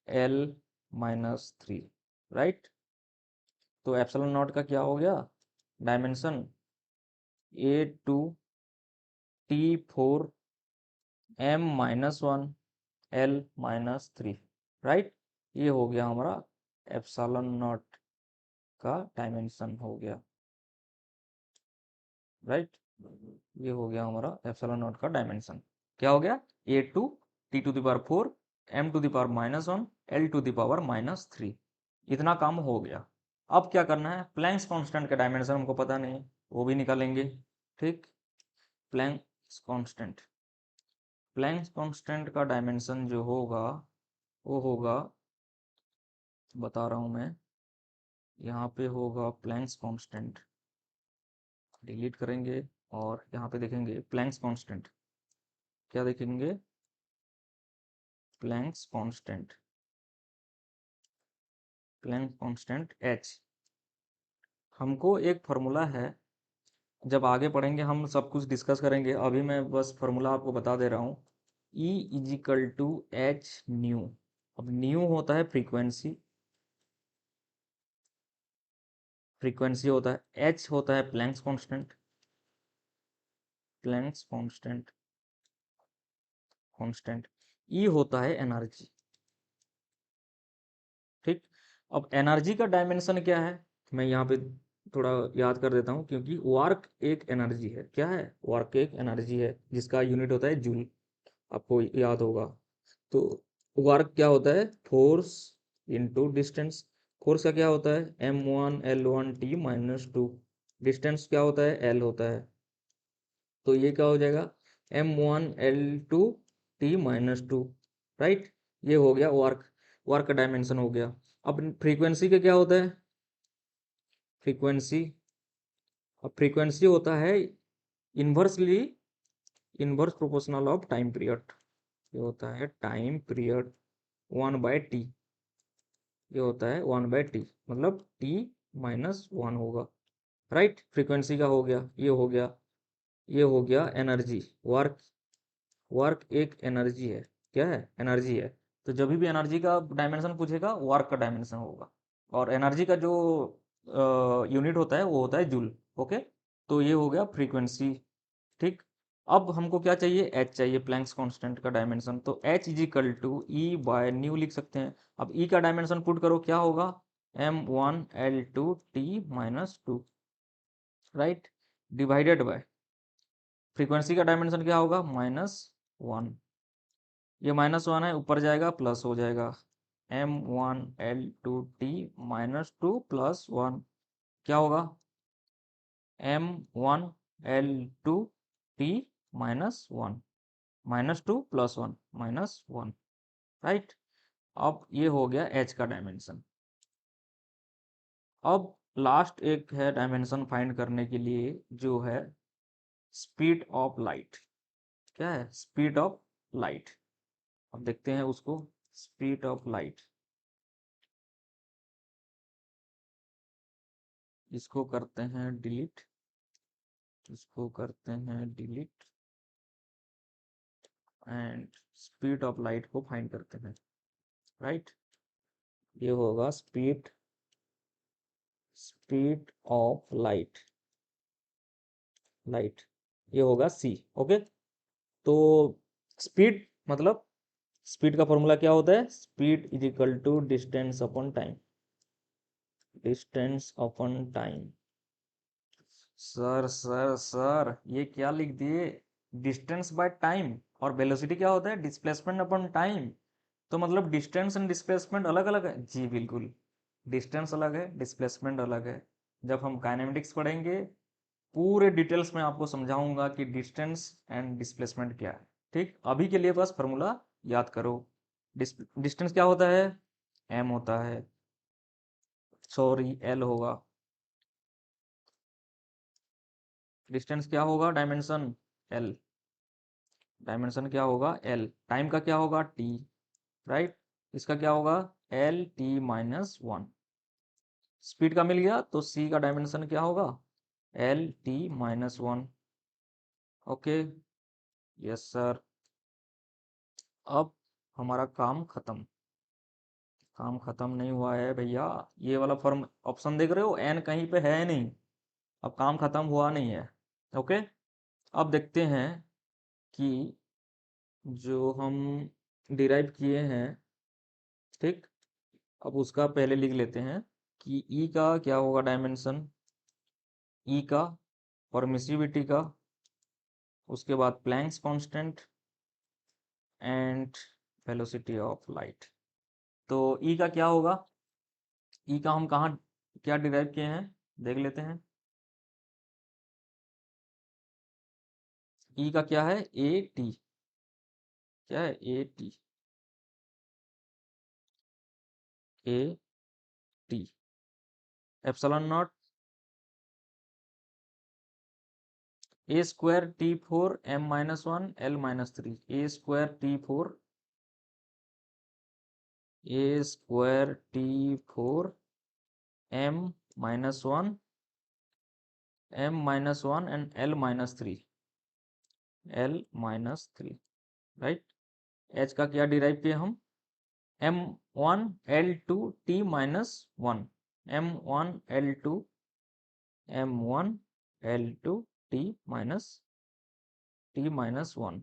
L-3, right. तो एप्सिलॉन नॉट का क्या हो गया dimension? A2 T4 M-1 L-3, right. ये हो गया हमारा एप्सिलॉन नॉट का डायमेंशन हो गया, राइट। ये हो गया हमारा एप्सिलॉन नॉट का डायमेंशन। क्या हो गया? A2 T⁴ M⁻1 L⁻3। इतना काम हो गया। अब क्या करना है? प्लैंक्स कांस्टेंट का डायमेंशन हमको पता नहीं, वो भी निकालेंगे, ठीक। प्लैंक्स कांस्टेंट, प्लैंक्स कांस्टेंट का डायमेंशन जो होगा वो होगा, बता रहा हूं मैं, यहाँ पे होगा प्लैंक्स कांस्टेंट, डिलीट करेंगे और यहाँ पे देखेंगे प्लैंक्स कांस्टेंट। क्या देखेंगे? Planks constant, Planck's constant H। हमको एक फॉर्मूला है जब आगे पढ़ेंगे हम सब कुछ डिस्कस करेंगे, अभी मैं बस फार्मूला आपको बता दे रहा हूँ। E is equal to H nu. अब न्यू होता है फ्रीक्वेंसी, फ्रीक्वेंसी होता है, एच होता है Planck's constant, Planck's constant, constant, e होता है एनर्जी। ठीक। अब एनर्जी का डायमेंशन क्या है, मैं यहाँ पे थोड़ा याद कर देता हूँ, क्योंकि वर्क एक एनर्जी है। क्या है? वर्क एक एनर्जी है, जिसका यूनिट होता है जूल, आपको याद होगा। तो वर्क क्या होता है? Force into distance. फोर्स का क्या होता है? m1L1T-2। डिस्टेंस क्या होता है? L होता है। तो ये क्या हो जाएगा? m1L2T-2। राइट। ये हो गया वर्क, वर्क का डायमेंशन हो गया। अब फ्रीक्वेंसी का क्या होता है? फ्रीक्वेंसी, अब फ्रीक्वेंसी होता है inversely, inverse proportional of time period. ये होता है टाइम पीरियड 1/t। ये होता है 1/t, मतलब t-1 होगा। राइट। फ्रीक्वेंसी का हो गया, ये हो गया, ये हो गया एनर्जी। वर्क, वर्क एक एनर्जी है। क्या है? एनर्जी है। तो जब भी एनर्जी का डायमेंशन पूछेगा, वर्क का डायमेंशन होगा। और एनर्जी का जो यूनिट होता है वो होता है जूल। ओके। तो ये हो गया फ्रीक्वेंसी। ठीक। अब हमको क्या चाहिए? एच चाहिए, प्लैंक्स कांस्टेंट का डायमेंशन। तो H is equal to E by nu लिख सकते हैं। अब ई का डायमेंशन पुट करो, क्या होगा? m1L2T-2। Right. Divided by frequency का डायमेंशन क्या होगा? -1। ये -1 है, ऊपर जाएगा प्लस हो जाएगा, m1L2T-2 +1 क्या होगा? m1L2T-1, -2 +1, -1। राइट। अब ये हो गया एच का डायमेंशन। अब लास्ट एक है डायमेंशन फाइंड करने के लिए, जो है स्पीड ऑफ लाइट। क्या है? Speed of light. अब देखते हैं उसको। स्पीड ऑफ लाइट, इसको करते हैं डिलीट, इसको करते हैं delete, and speed of light को फाइंड करते हैं। राइट। ये होगा speed, speed of light, light, ये होगा सी। ओके। तो स्पीड मतलब, स्पीड का फॉर्मूला क्या होता है? Speed is equal to distance upon time, distance upon time. Sir ये क्या लिख दिए? डिस्टेंस बाय टाइम, और वेलोसिटी क्या होता है? Displacement upon time. तो मतलब डिस्टेंस एंड डिस्प्लेसमेंट अलग अलग है जी, बिल्कुल। डिस्टेंस अलग है, डिस्प्लेसमेंट अलग है। जब हम काइनेमेटिक्स पढ़ेंगे, पूरे डिटेल्स में आपको समझाऊंगा कि डिस्टेंस एंड डिस्प्लेसमेंट क्या है। ठीक। अभी के लिए बस फॉर्मूला याद करो। डिस्टेंस क्या होता है? एम होता है, सॉरी एल होगा। डिस्टेंस क्या होगा? डायमेंशन एल, डायमेंशन क्या होगा? एल। टाइम का क्या होगा? टी। राइट। इसका क्या होगा? L T-1। स्पीड का मिल गया, तो सी का डायमेंशन क्या होगा? L T-1। Okay. Yes sir. अब हमारा काम खत्म। काम खत्म नहीं हुआ है भैया। ये वाला फॉर्म ऑप्शन देख रहे हो, एन कहीं पे है नहीं। अब काम खत्म हुआ नहीं है। ओके। अब देखते हैं कि जो हम डिराइव किए हैं, ठीक, अब उसका पहले लिख लेते हैं कि ई का क्या होगा डायमेंशन, ई का, परमिसिविटी का, उसके बाद Planck's constant, and velocity of light. तो ई का क्या होगा? ई का हम कहाँ क्या डिराइव किए हैं, देख लेते हैं। ई का क्या है? A T. क्या है? A T, A T, epsilon not A²T4 M-1 L-3, A²T4, A²T4 M-1 m-1 and l-3, l-3, right. h का क्या डिराइव किया हम, m1 l2 t-1, m1 l2 m1 l2 t-1 t-1,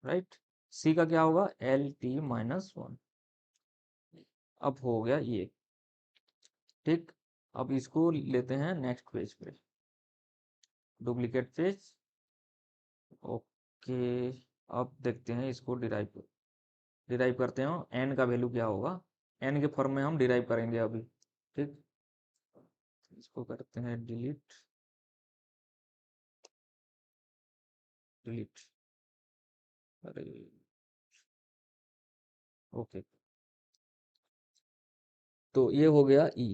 right. c का क्या होगा, l-t-1। अब हो गया ये, ठीक। अब इसको लेते हैं नेक्स्ट पेज पे, डुप्लीकेट पेज। ओके, अब देखते हैं इसको डिराइव करते हैं, n का वैल्यू क्या होगा, n के फॉर्म में हम डिराइव करेंगे अभी, ठीक। इसको करते हैं डिलीट, अरे ओके, तो ये हो गया ई,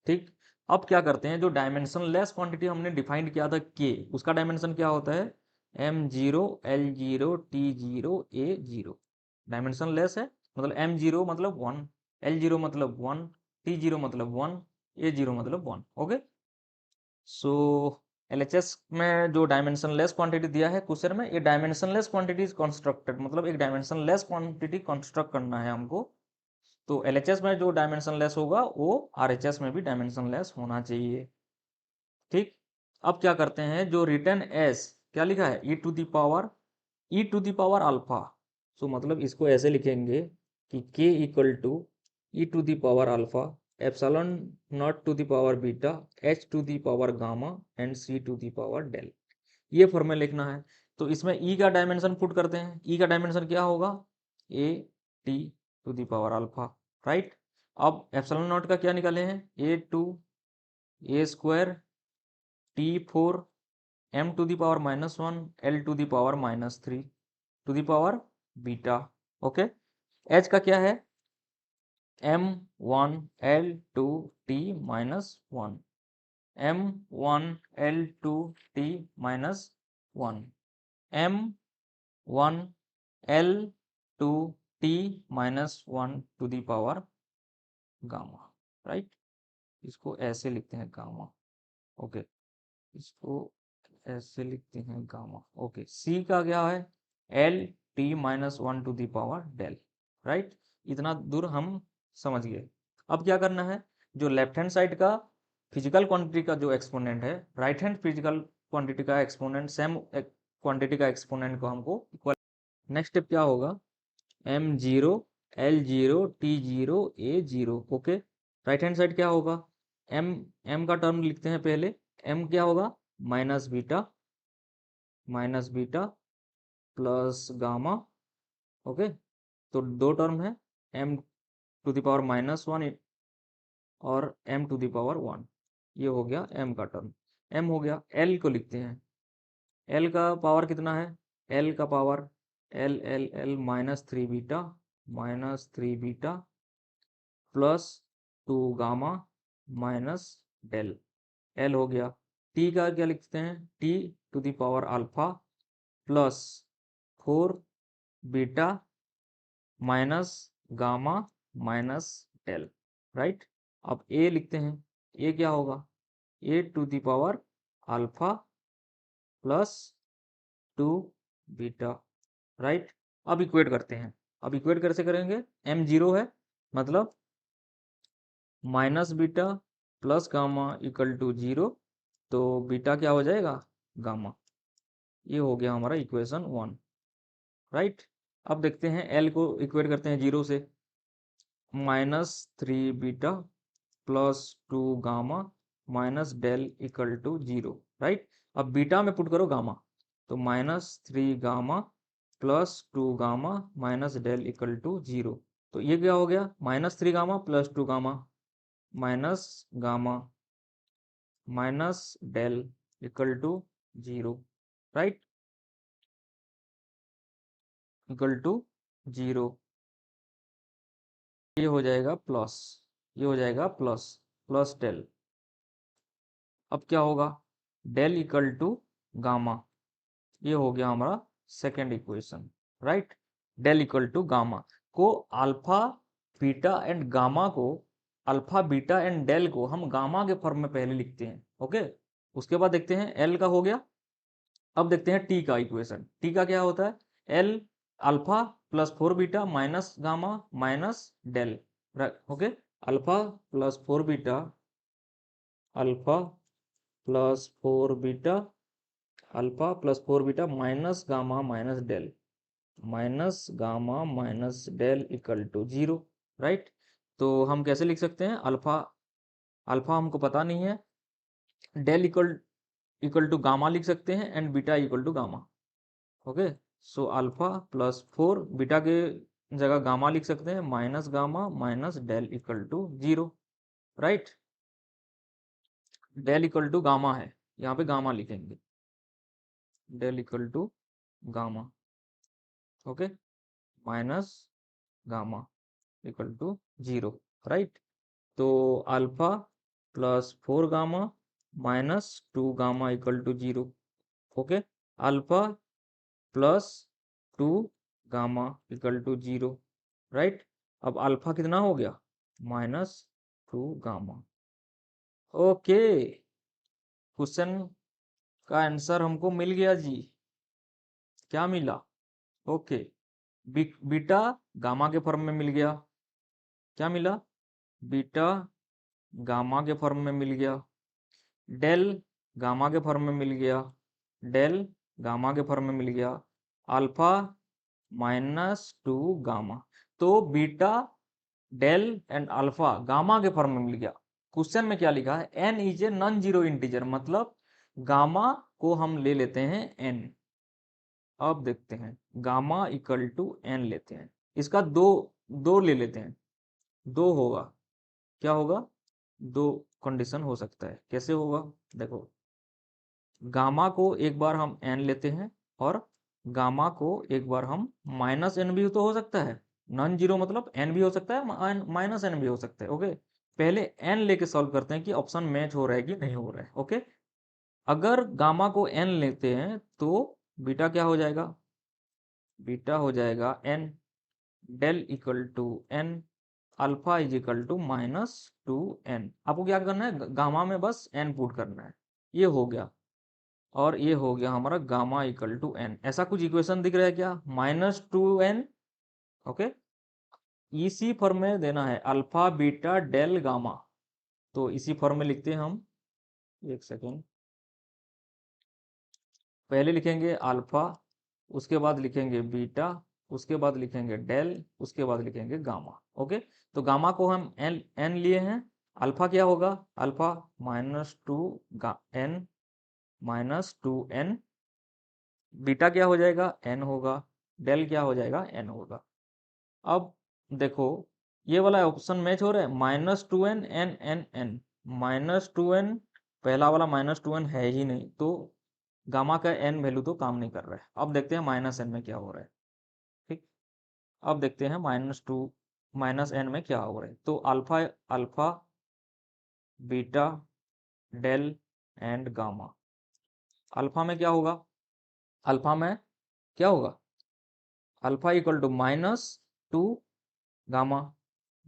ठीक। अब क्या करते हैं, जो डायमेंशन लेस क्वांटिटी हमने डिफाइंड किया था के, उसका डायमेंशन क्या होता है, m0 l0 t0 a0। Dimension less है, मतलब m0 मतलब 1, l0 मतलब 1, t0 मतलब 1, a0 मतलब 1। ओके, सो LHS में जो डायमेंशन लेस क्वांटिटी दिया है क्वेश्चन में, ये dimension less quantity is constructed, मतलब एक डायमेंशन लेस क्वांटिटी कंस्ट्रक्ट करना है हमको। तो LHS में जो डायमेंशन लेस होगा वो RHS में भी डायमेंशन लेस होना चाहिए, ठीक। अब क्या करते हैं, जो रिटर्न एस क्या लिखा है, e to the power alpha. So मतलब इसको ऐसे लिखेंगे कि k equal to e to the power alpha epsilon naught to the power beta h to the power gamma and c to the power del, ये formula लिखना है। तो इसमें e का डायमेंशन पुट करते हैं, e का डायमेंशन क्या होगा, a t to the power alpha, right. अब एप्सिलॉन नॉट का क्या निकाले हैं, a2 a square t4 m to the power -1 l to the power -3 to the power beta. Okay, h का क्या है, m1 l2 t-1, m1 l2 t-1, m1 l2 t-1 to the power gamma, right. इसको ऐसे लिखते हैं gamma, okay, इसको ऐसे लिखते हैं गामा। ओके, सी का क्या है, l-1 to the power del, right. इतना दूर हम समझ गए। अब क्या करना है, जो लेफ्ट हैंड साइड का फिजिकल क्वांटिटी का जो एक्सपोनेंट है, राइट हैंड फिजिकल क्वांटिटी का एक्सपोनेंट, सेम क्वांटिटी का एक्सपोनेंट को हमको इक्वल। नेक्स्ट स्टेप क्या होगा, m0 l0 t0 a0। Okay, right hand side क्या होगा, m का टर्म लिखते हैं पहले, m क्या होगा, minus beta plus gamma. Okay, तो दो टर्म है, m टू द पावर -1 और m टू द पावर 1, ये हो गया m का टर्म। m हो गया, l को लिखते हैं, l का पावर कितना है, l का power l -3 beta plus 2 gamma minus del, l हो गया। t का क्या लिखते हैं, t to the power alpha plus 4 beta minus gamma minus del, right. अब a लिखते हैं, a क्या होगा, a to the power alpha plus 2 beta, right. अब इक्वेट करते हैं, अब इक्वेट कैसे करेंगे, m0 है, मतलब minus beta plus gamma equal to 0, तो बीटा क्या हो जाएगा, गामा। ये हो गया हमारा इक्वेशन 1, राइट। अब देखते हैं l को इक्वेट करते हैं 0 से, -3 beta plus 2 gamma minus del equal to 0, right. अब बीटा में पुट करो गामा, तो -3 gamma plus 2 gamma minus del equal to 0। तो ये क्या हो गया, -3 gamma plus 2 gamma minus gamma minus del equal to 0, right, equal to 0। ये हो जाएगा प्लस, ये हो जाएगा प्लस प्लस डेल। अब क्या होगा, डेल इक्वल टू गामा, ये हो गया हमारा second equation, right. Del equal to gamma को, अल्फा बीटा एंड गामा को अल्फा बीटा एंड डेल को हम गामा के फॉर्म में पहले लिखते हैं। ओके, उसके बाद देखते हैं एल का हो गया। अब देखते हैं टी का इक्वेशन। टी का क्या होता है? L alpha plus 4 beta minus gamma minus del. Okay, alpha plus 4 beta, alpha plus 4 beta, alpha plus 4 beta minus gamma minus del, minus gamma minus del equal to 0। Right, तो हम कैसे लिख सकते हैं? अल्फा, अल्फा हमको पता नहीं है, डेल इक्वल टू गामा लिख सकते हैं and beta equal to gamma. Okay, so alpha plus 4 beta के जगह गामा लिख सकते हैं, minus gamma minus del equal to 0। Right, del equal to gamma है, यहाँ पे गामा लिखेंगे, del equal to gamma. Okay, minus gamma equal to 0। Right, तो alpha plus 4 gamma minus 2 gamma equal to 0। Okay, alpha plus 2 gamma equal to 0। Right, अब alpha कितना हो गया? Minus 2 gamma. Okay, question का आंसर हमको मिल गया जी। क्या मिला? ओके, बीटा गामा के फॉर्म में मिल गया। क्या मिला? बीटा गामा के फॉर्म में मिल गया, डेल गामा के फॉर्म में मिल गया, डेल गामा के फॉर्म में मिल गया, अल्फा माइनस 2 गामा। तो beta, del and alpha gamma के फॉर्म में मिल गया। क्वेश्चन में क्या लिखा है? N is a non zero integer, मतलब गामा को हम ले लेते हैं एन। अब देखते हैं, गामा इक्वल टू एन लेते हैं, इसका दो दो ले लेते हैं, दो होगा। क्या होगा? दो कंडीशन हो सकता है। कैसे होगा? देखो, गामा को एक बार हम एन लेते हैं और गामा को एक बार हम माइनस एन भी तो हो सकता है। नॉन जीरो मतलब एन भी हो सकता है, माइनस एन भी हो सकता है। ओके, पहले एन लेके सॉल्व करते हैं कि ऑप्शन मैच हो रहा है कि नहीं हो रहा है। ओके, अगर गामा को एन लेते हैं तो बीटा क्या हो जाएगा? बीटा हो जाएगा N, del equal to N, alpha is equal to minus 2n। आपको क्या करना है? गामा में बस n पुट करना है। ये हो गया, और ये हो गया हमारा गामा इक्वल टू एन। ऐसा कुछ इक्वेशन दिख रहा है क्या? -2n। ओके, इसी फॉर्म में देना है, अल्फा बीटा डेल गामा। तो इसी फॉर्म में लिखते हैं हम। एक सेकेंड, पहले लिखेंगे अल्फा, उसके बाद लिखेंगे बीटा, उसके बाद लिखेंगे डेल, उसके बाद लिखेंगे गामा। ओके, तो गामा को हम एन लिए हैं। अल्फा क्या होगा? Alpha -2 n -2n। बीटा क्या हो जाएगा? n होगा। डेल क्या हो जाएगा? n होगा। अब देखो, ये वाला ऑप्शन मैच हो रहा है, -2n n n n, -2n, पहला वाला -2n है ही नहीं, तो गामा का n वैल्यू तो काम नहीं कर रहा है। अब देखते हैं -n में क्या हो रहा है। ठीक, अब देखते हैं -n में क्या हो रहा है। तो alpha, alpha beta del and gamma. Alpha में क्या होगा? अल्फा में क्या होगा? Alpha equal to -2 gamma,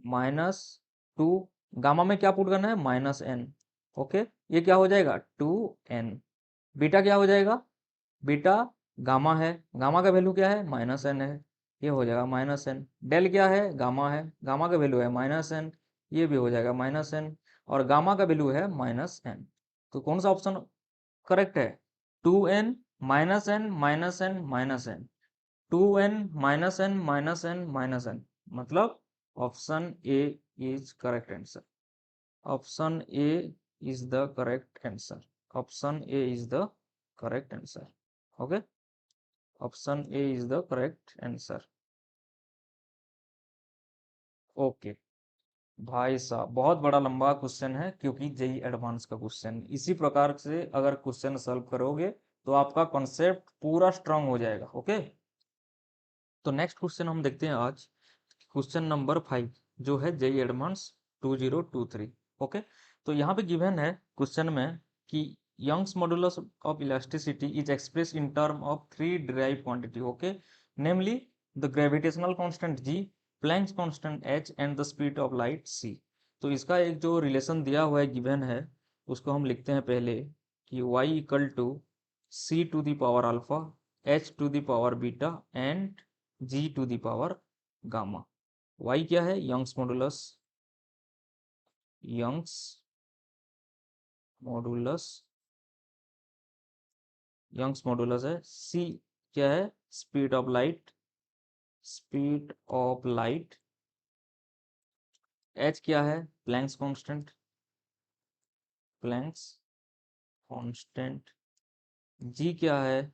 -2 gamma में क्या पुट करना है? -n। ओके, ये क्या हो जाएगा? 2n। बीटा क्या हो जाएगा? बीटा गामा है, गामा का वैल्यू क्या है? -n है, ये हो जाएगा -n। डेल क्या है? गामा है, गामा का वैल्यू है -n, ये भी हो जाएगा -n, और गामा का वैल्यू है -n। तो कौन सा ऑप्शन करेक्ट है? 2n -n, 2n -n, मतलब option A is correct answer. Option A is the correct answer. Option A is the correct answer. Okay, option A is the correct answer. Okay भाई साहब, बहुत बड़ा लंबा question है, क्योंकि JEE advance का question. इसी प्रकार से अगर क्वेश्चन सॉल्व करोगे तो आपका कॉन्सेप्ट पूरा स्ट्रांग हो जाएगा। ओके, तो नेक्स्ट क्वेश्चन हम देखते हैं आज, क्वेश्चन नंबर 5, जो है जेई एडवांस 2023। ओके, तो यहाँ पे गिवन है क्वेश्चन में कि Young's modulus of elasticity is express in term of 3 derive quantity. Okay, namely the gravitational constant g, Planck's constant h, and the speed of light c। तो इसका एक जो रिलेशन दिया हुआ है, गिवन है, उसको हम लिखते हैं पहले कि y equal to c to the power alpha, h to the power beta and g to the power gamma. y क्या है? Young's modulus, Young's modulus, Young's modulus है। c क्या है? Speed of light, speed of light. h क्या है? Planck's constant, Planck's constant. g क्या है?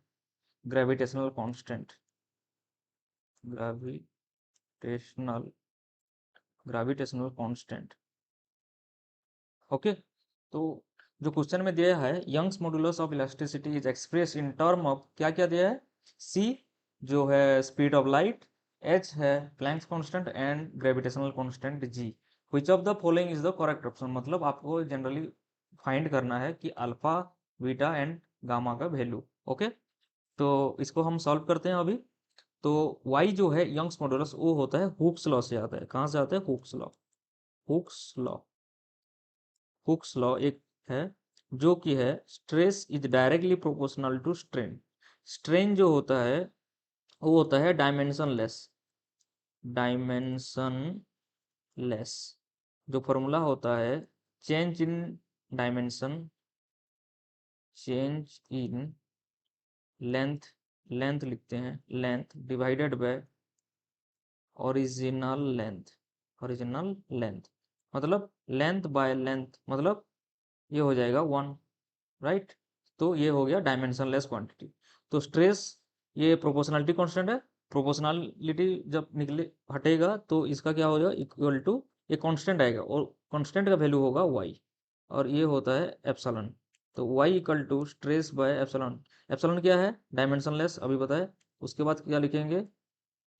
Gravitational constant, gravitational gravitational constant. Okay, तो जो क्वेश्चन में दिया है, Young's modulus of elasticity is express in term of, क्या क्या दिया है? c जो है स्पीड ऑफ लाइट, h है Planck's constant and gravitational constant g। Which of the following is the correct option, मतलब आपको जनरली फाइंड करना है कि अल्फा, बीटा एंड गामा का वैल्यू। ओके, तो इसको हम सॉल्व करते हैं अभी। तो y जो है यंग्स मॉडुलस, वो होता है हुक्स लॉ से आता है। कहाँ से आता है? Hooke's law, Hooke's law. Hooke's law एक है जो कि है stress is directly proportional to strain. Strain जो होता है वो होता है डायमेंशनलेस, डायमेंशनलेस। जो फॉर्मूला होता है change in dimension, change in length, length लिखते हैं, length divided by original length, original length मतलब लेंथ बाय लेंथ, मतलब ये हो जाएगा 1, राइट। तो ये हो गया डायमेंशनलेस क्वांटिटी। तो स्ट्रेस ये प्रोपोर्शनलिटी कांस्टेंट है, प्रोपोर्शनलिटी जब निकले हटेगा तो इसका क्या हो जाएगा? इक्वल टू, ये कांस्टेंट आएगा और कांस्टेंट का वैल्यू होगा y, और ये होता है एप्सिलॉन। तो y equal to stress by epsilon. Epsilon क्या है? डायमेंशनलेस, अभी बताए। उसके बाद क्या लिखेंगे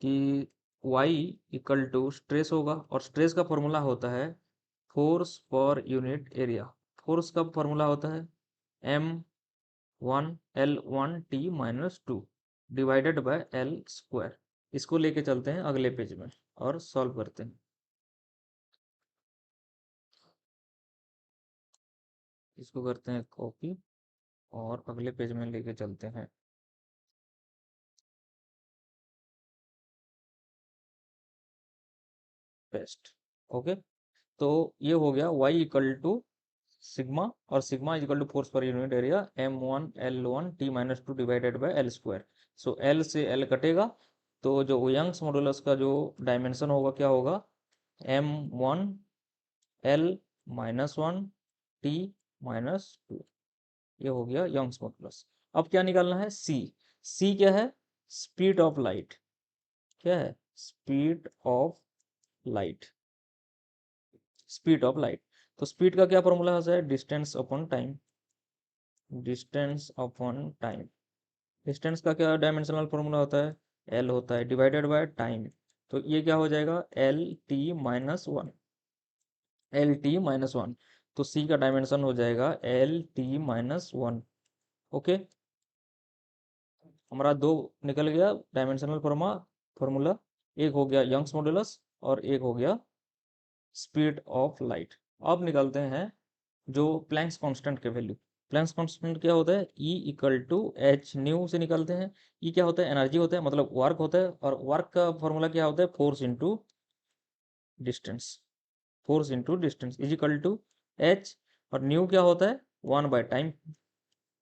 कि y इक्वल टू स्ट्रेस होगा, और स्ट्रेस का फॉर्मूला होता है force per unit area. Force का फॉर्मूला होता है m1L1T-2 divided by L square. इसको लेके चलते हैं अगले पेज में और सॉल्व करते हैं। इसको करते हैं कॉपी और अगले पेज में लेके चलते हैं। पेस्ट। ओके, तो ये हो गया y इक्वल टू सिग्मा, और sigma is equal to force per unit area m1L1T-2 divided by L square. So L से L कटेगा, तो जो यंग्स मॉडुलस का जो डायमेंशन होगा क्या होगा? m1L-1T-2। ये हो गया यंग्स मॉडुलस। अब क्या निकालना है? c। c क्या है? Speed of light. क्या है? Speed of light, speed of light. तो स्पीड का क्या फॉर्मूला है? Distance upon time, distance upon time. Distance का क्या डायमेंशनल फॉर्मूला होता है? एल होता है डिवाइडेड बाय टाइम। तो ये क्या हो जाएगा? L-T-1, L-T-1। तो c का डायमेंशन हो जाएगा L-T-1। ओके, हमारा दो निकल गया डायमेंशनल फॉर्मूला। एक हो गया यंग्स मॉडुलस और एक हो गया स्पीड ऑफ लाइट। अब निकलते हैं जो प्लैंक्स कांस्टेंट के वैल्यू। प्लैंक्स कांस्टेंट क्या होता है? E equal to H nu से निकलते हैं। E क्या होता है? एनर्जी होता है, मतलब वर्क होता है, और वर्क का फॉर्मूला क्या होता है? Force into distance, force into distance is equal to H. और न्यू क्या होता है? 1/टाइम,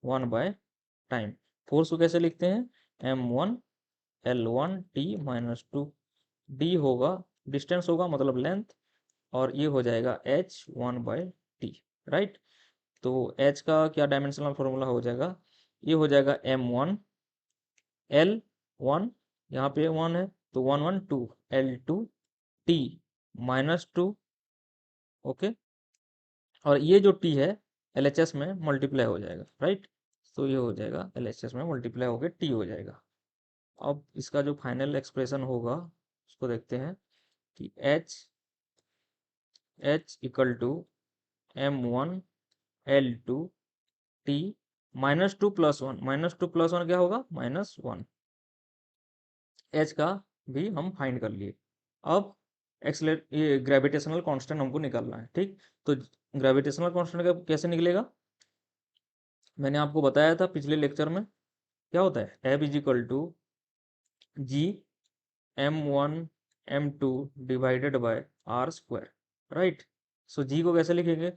1/टाइम। फोर्स को कैसे लिखते हैं? m1L1T-2। d होगा डिस्टेंस होगा, मतलब लेंथ, और ये हो जाएगा h1/t, राइट। तो h का क्या डायमेंशनल फॉर्मूला हो जाएगा? ये हो जाएगा m1L1, यहाँ पे 1 है तो 1 1 2 L2T-2। ओके, और ये जो t है LHS में मल्टीप्लाई हो जाएगा, राइट। तो ये हो जाएगा LHS में मल्टीप्लाई होकर t हो जाएगा। अब इसका जो फाइनल एक्सप्रेशन होगा उसको देखते हैं कि h इक्वल टू m1L2T-2 -2 + 1 क्या होगा? -1। h का भी हम फाइंड कर लिए। अब एक्सलेट ये ग्रेविटेशनल कांस्टेंट हमको निकालना है, ठीक। तो ग्रेविटेशनल कांस्टेंट का कैसे निकलेगा, मैंने आपको बताया था पिछले लेक्चर में, क्या होता है, F is equal to G m1 m2 divided by are square, right. So G को कैसे लिखेंगे,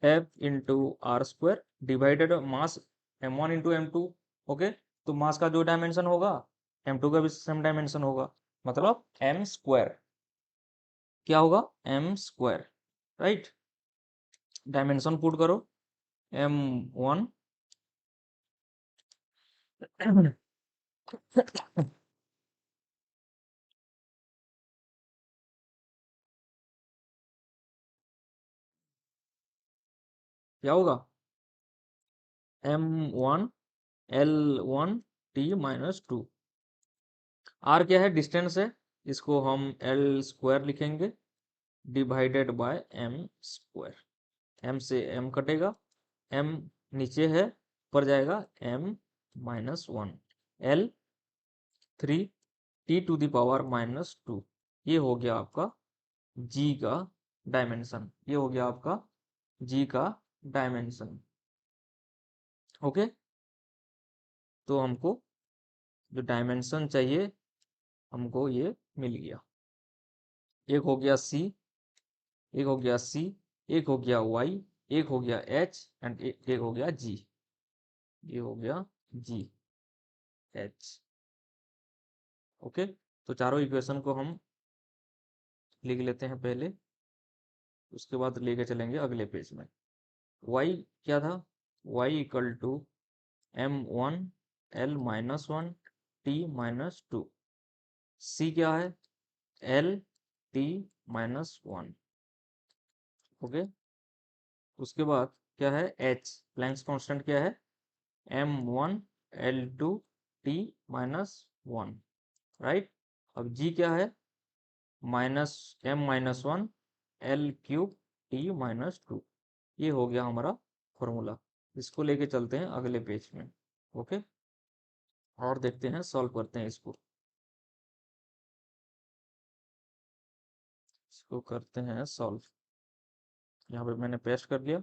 F into are square divided मास m1 इंटू m2, ओके। तो मास का जो डायमेंशन होगा m2 का भी सेम डायमेंशन होगा, मतलब m स्क्वायर, क्या होगा, m square, right. Dimension put करो, m1 क्या होगा, m1 L1 t minus 2, r क्या है, डिस्टेंस है, इसको हम l स्क्वायर लिखेंगे divided by m square, m से m कटेगा, m नीचे है, ऊपर जाएगा m minus 1 l 3 t to the power minus 2, ये हो गया आपका g का डायमेंशन, ये हो गया आपका g का डायमेंशन, ओके। तो हमको जो डायमेंशन चाहिए हमको ये मिल गया, एक हो गया c, एक हो गया c, एक हो गया y, एक हो गया h एंड एक हो गया g, ये हो गया g h, ओके। तो चारों इक्वेशन को हम लिख लेते हैं पहले, उसके बाद लेके चलेंगे अगले पेज में। y क्या था, y equal to m1 l minus 1 t minus 2, c क्या है, l t माइनस 1, ओके। उसके बाद क्या है, h प्लैंक्स कांस्टेंट क्या है, m1 l2 t minus 1, right. अब g क्या है, minus m minus 1 l cube t minus 2, ये हो गया हमारा फॉर्मूला। इसको लेके चलते हैं अगले पेज में, ओके, और देखते हैं, सॉल्व करते हैं इसको करते हैं सॉल्व। यहाँ पे मैंने पेस्ट कर दिया,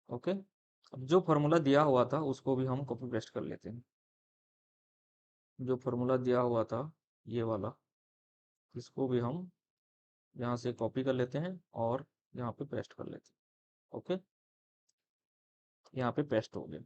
ओके। अब जो फॉर्मूला दिया हुआ था उसको भी हम कॉपी पेस्ट कर लेते हैं, जो फॉर्मूला दिया हुआ था ये वाला, इसको भी हम यहाँ से कॉपी कर लेते हैं और यहाँ पे पेस्ट कर लेते हैं, ओके। यहाँ पे पेस्ट हो गया।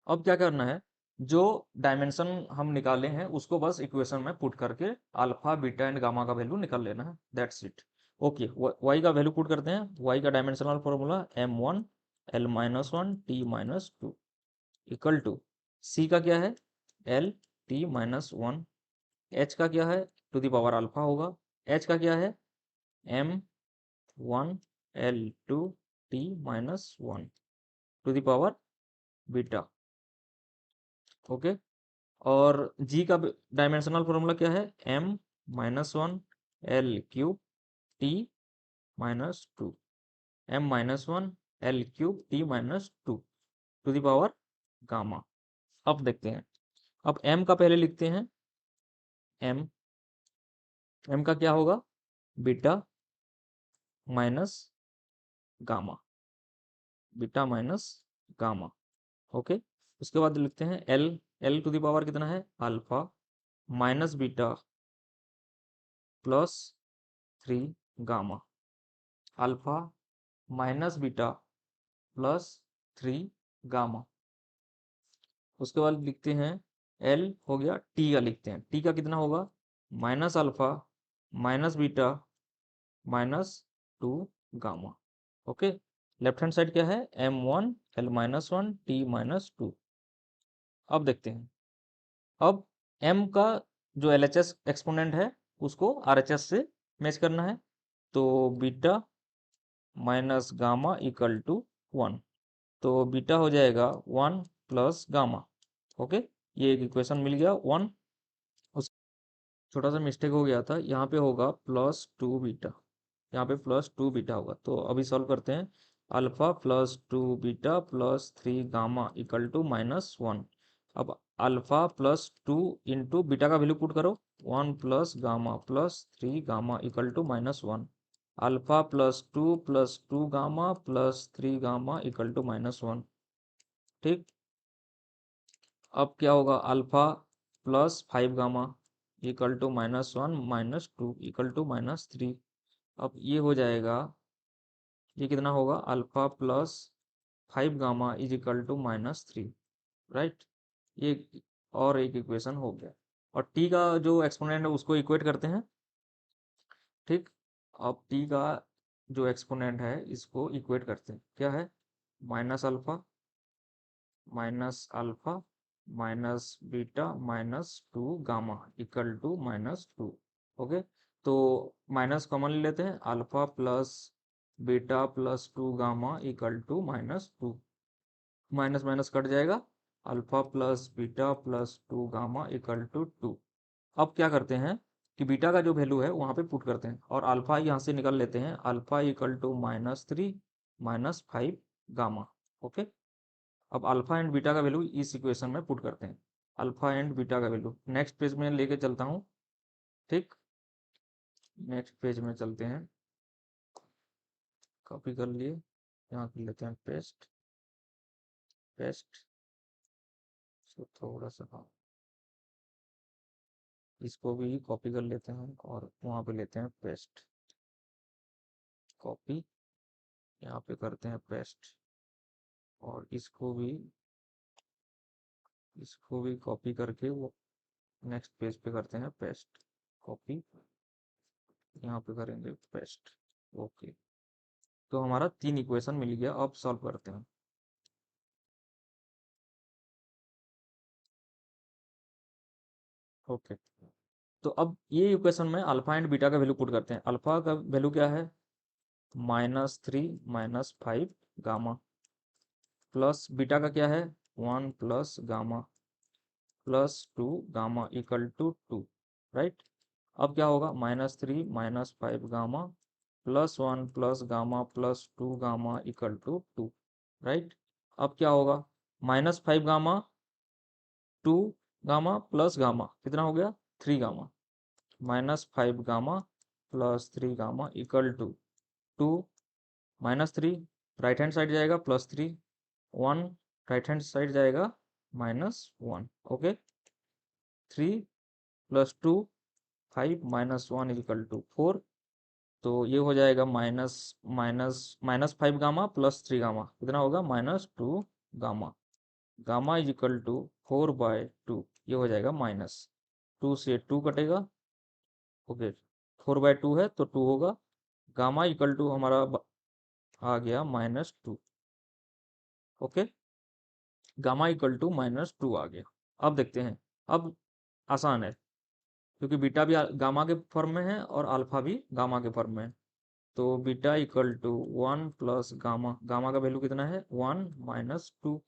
अब क्या करना है, जो डायमेंशन हम निकाले हैं उसको बस इक्वेशन में पुट करके अल्फा बीटा एंड गामा का वैल्यू निकाल लेना है, दैट्स इट, ओके। y का वैल्यू पुट करते हैं, y का dimensional formula m1 l minus 1 t minus 2 equal to c का क्या है, l t माइनस 1, h का क्या है, टू द पावर अल्फा होगा, h का क्या है, m1 l2 t minus 1 to the power beta, okay. और g का डायमेंशनल फॉर्मूला क्या है, m minus 1 l cube t minus 2, m minus 1 l cube t minus 2 to the power gamma. अब देखते हैं, अब m का पहले लिखते हैं, m का क्या होगा, beta minus gamma, beta minus gamma, okay. उसके बाद लिखते हैं l टू द पावर कितना है, alpha minus beta plus 3 gamma, alpha minus beta plus 3 gamma. उसके बाद लिखते हैं L हो गया, T का लिखते हैं, T का कितना होगा, minus alpha minus beta minus 2 gamma, okay. Left hand side क्या है, m1 l minus 1 t minus 2। अब देखते हैं, अब m का जो LHS एक्सपोनेंट है उसको RHS से मैच करना है, तो beta minus gamma equal to 1, तो बीटा हो जाएगा 1 प्लस गामा, ओके। ये एक इक्वेशन मिल गया 1। उस छोटा सा मिस्टेक हो गया था, यहाँ पे होगा प्लस 2 बीटा, यहाँ पे प्लस 2 बीटा होगा, तो अभी सॉल्व करते हैं। Alpha plus 2 beta plus 3 gamma equal to -1। अब अल्फा प्लस 2 इंटू बीटा का वैल्यू पुट करो, 1 plus gamma plus 3 gamma equal to -1। Alpha plus 2 gamma plus 3 gamma equal to -1। ठीक, अब क्या होगा, alpha plus 5 gamma equal to -1 -2 equal to -3। अब ये हो जाएगा, ये कितना होगा, alpha plus 5 gamma is equal to -3, right. ये और एक इक्वेशन हो गया। और टी का जो एक्सपोनेंट है उसको इक्वेट करते हैं। ठीक, अब टी का जो एक्सपोनेंट है इसको इक्वेट करते हैं, क्या है, minus alpha minus beta -2 gamma equal to -2। Okay, तो माइनस कॉमन ले लेते हैं, alpha plus beta plus 2 gamma equal to -2। Minus minus cut जाएगा, alpha plus beta plus 2 gamma equal to 2। अब क्या करते हैं कि बीटा का जो वैल्यू है वहाँ पे पुट करते हैं और अल्फा यहाँ से निकल लेते हैं, alpha equal to -3 -5 gamma. Okay, अब अल्फा एंड बीटा का वैल्यू इस इक्वेशन में पुट करते हैं, अल्फा एंड बीटा का वैल्यू नेक्स्ट पेज में लेके चलता हूँ। ठीक, नेक्स्ट पेज में चलते हैं, कॉपी कर लिए, यहाँ कर लेते हैं पेस्ट, पेस्ट तो थोड़ा सा, हाँ, इसको भी कॉपी कर लेते हैं और वहाँ पे लेते हैं पेस्ट, कॉपी, यहाँ पे करते हैं पेस्ट और इसको भी कॉपी करके वो नेक्स्ट पेज पे करते हैं पेस्ट, कॉपी, यहाँ पे करेंगे पेस्ट। ओके, तो हमारा 3 इक्वेशन मिल गया। अब सॉल्व करते हैं। ओके, तो अब ये इक्वेशन में अल्फा एंड बीटा का वैल्यू पुट करते हैं। अल्फा का वैल्यू क्या है, -3 -5 गामा, प्लस बीटा का क्या है, 1 plus gamma plus 2 gamma equal to 2, right. अब क्या होगा, -3 -5 gamma plus 1 plus gamma plus 2 gamma equal to 2, right. अब क्या होगा, -5 गामा 2 गामा प्लस गामा कितना हो गया, 3 gamma, -5 gamma plus 3 gamma equal to 2 -3, right hand side जाएगा +3, 1 राइट हैंड साइड जाएगा -1। Okay, 3 + 2 5 -1 equal to 4। तो ये हो जाएगा minus minus -5 gamma plus 3 gamma कितना होगा, -2 gamma, gamma is equal to 4/2। ये हो जाएगा -2 से 2 कटेगा। ओके, 4/2 है तो 2 होगा, गामा इक्वल टू हमारा आ गया -2। ओके, गामा इक्वल टू -2 आ गया। अब देखते हैं, अब आसान है क्योंकि बीटा भी गामा के फॉर्म में है और अल्फा भी गामा के फॉर्म में है। तो beta equal to 1 plus gamma, gamma का वैल्यू कितना है, 1 -2,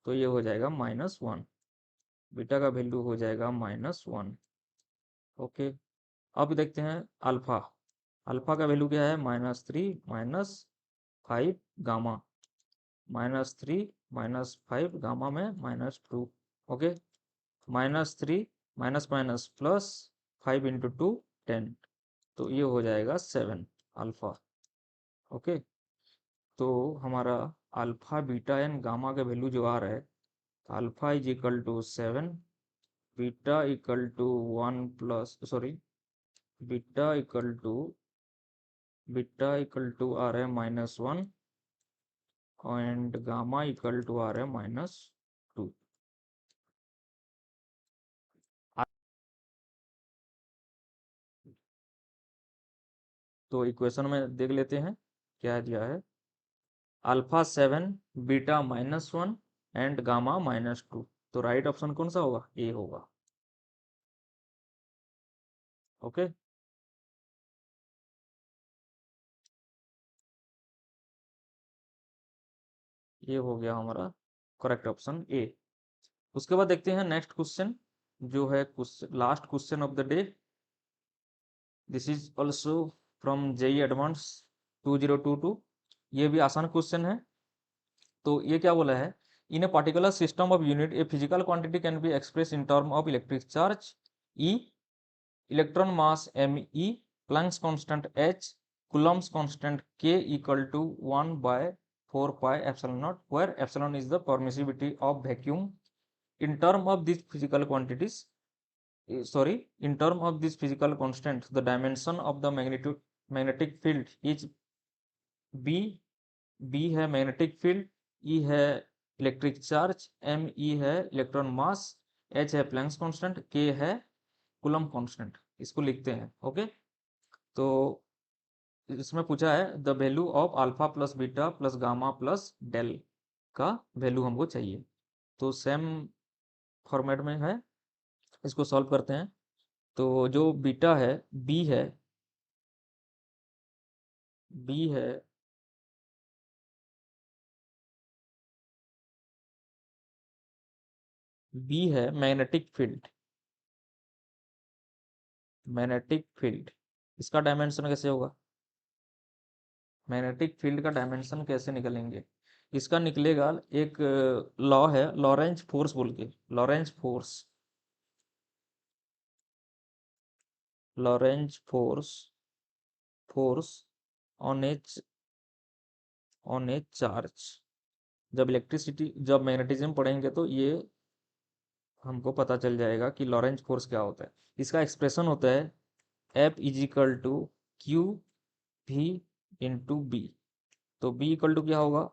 तो ये हो जाएगा -1, बीटा का वैल्यू हो जाएगा -1। ओके, अब देखते हैं अल्फा, अल्फा का वैल्यू क्या है, -3 -5 गामा, -3 -5 गामा में -2। Okay, -3 minus minus plus 5 into 2 10, तो ये हो जाएगा 7 अल्फा। ओके, तो हमारा अल्फा बीटा एंड गामा का वैल्यू जो आ रहा है, alpha is equal to 7, beta equal to 1 plus sorry beta equal to आ रहा है -1 एंड गामा इक्वल टू आ रहा है -2। तो इक्वेशन में देख लेते हैं क्या दिया है, अल्फा 7 बीटा -1 एंड गामा -2। तो राइट ऑप्शन कौन सा होगा, ए होगा। ओके, ये हो गया हमारा करेक्ट ऑप्शन ए। उसके बाद देखते हैं नेक्स्ट क्वेश्चन, जो है last question of the day. This is also from JEE advance 2022। ये भी आसान क्वेश्चन है। तो ये क्या बोला है, in a particular system of unit a physical quantity can be express in term of electric charge e, electron mass m e, Planck's constant h, Coulomb's constant k equal to 1/4 pi epsilon naught, where epsilon is the permittivity of vacuum in term of these physical quantities, in term of these physical constants, the dimension of the magnetic field is b, b है magnetic field, e है electric charge, m e है electron mass, h है Planck's constant, k है coulomb constant. इसको लिखते हैं। Okay, तो इसमें पूछा है the value of alpha plus beta plus gamma plus del का वैल्यू हमको चाहिए। तो सेम फॉर्मेट में है, इसको सॉल्व करते हैं। तो जो बीटा है, बी है, बी है बी है मैग्नेटिक फील्ड, मैग्नेटिक फील्ड। इसका डायमेंशन कैसे होगा, मैग्नेटिक फील्ड का डायमेंशन कैसे निकलेंगे, इसका निकलेगा एक लॉ है, लॉरेंज फोर्स बोल के, Lorentz force, Lorentz force, force on a charge. जब इलेक्ट्रिसिटी, जब मैग्नेटिज्म पढ़ेंगे तो ये हमको पता चल जाएगा कि लॉरेंज फोर्स क्या होता है। इसका एक्सप्रेशन होता है F is equal to q v into B. तो B इक्वल टू क्या होगा,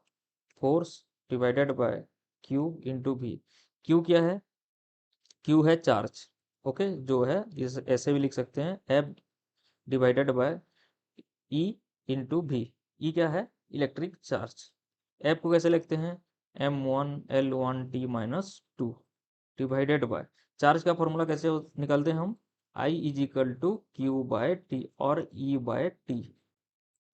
force divided by q into v. Q क्या है, क्यू है चार्ज। ओके, जो है इस ऐसे भी लिख सकते हैं, F divided by E into भी। ई क्या है, इलेक्ट्रिक चार्ज। F को कैसे लिखते हैं, M1L1T minus 2 divided by, charge का फॉर्मूला कैसे निकालते हैं हम, I is equal to Q by T और E बाय टी।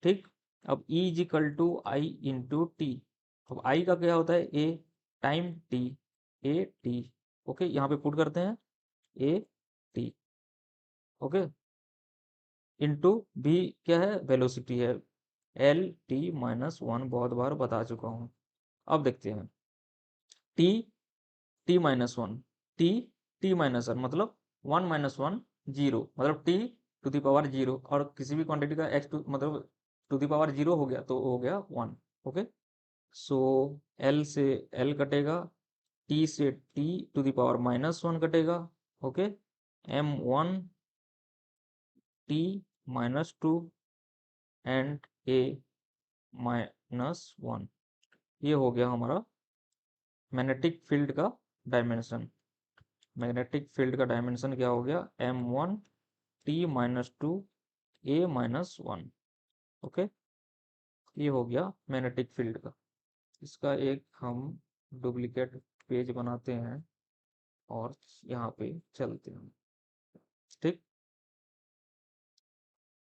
ठीक, अब E is equal to I into t. अब I का क्या होता है, A time t, A t. Okay, यहाँ पे पुट करते हैं ए टी। ओके, इंटू भी क्या है, वेलोसिटी है, एल टी माइनस 1, बहुत बार बता चुका हूँ। अब देखते हैं t, t minus 1, t, t minus 1 मतलब 1 माइनस 1 जीरो, मतलब t to the power zero, और किसी भी क्वांटिटी का एक्स टू मतलब टू द पावर जीरो हो गया तो हो गया 1। ओके, सो एल से एल कटेगा, टी से t to the power minus 1 कटेगा। Okay, M1 t minus 2 and A minus 1। ये हो गया हमारा मैग्नेटिक फील्ड का डायमेंशन। मैग्नेटिक फील्ड का डायमेंशन क्या हो गया, M1 टी माइनस 2 ए माइनस 1। ओके, ये हो गया मैग्नेटिक फील्ड का। इसका एक हम डुप्लीकेट पेज बनाते हैं और यहाँ पे चलते हैं। ठीक,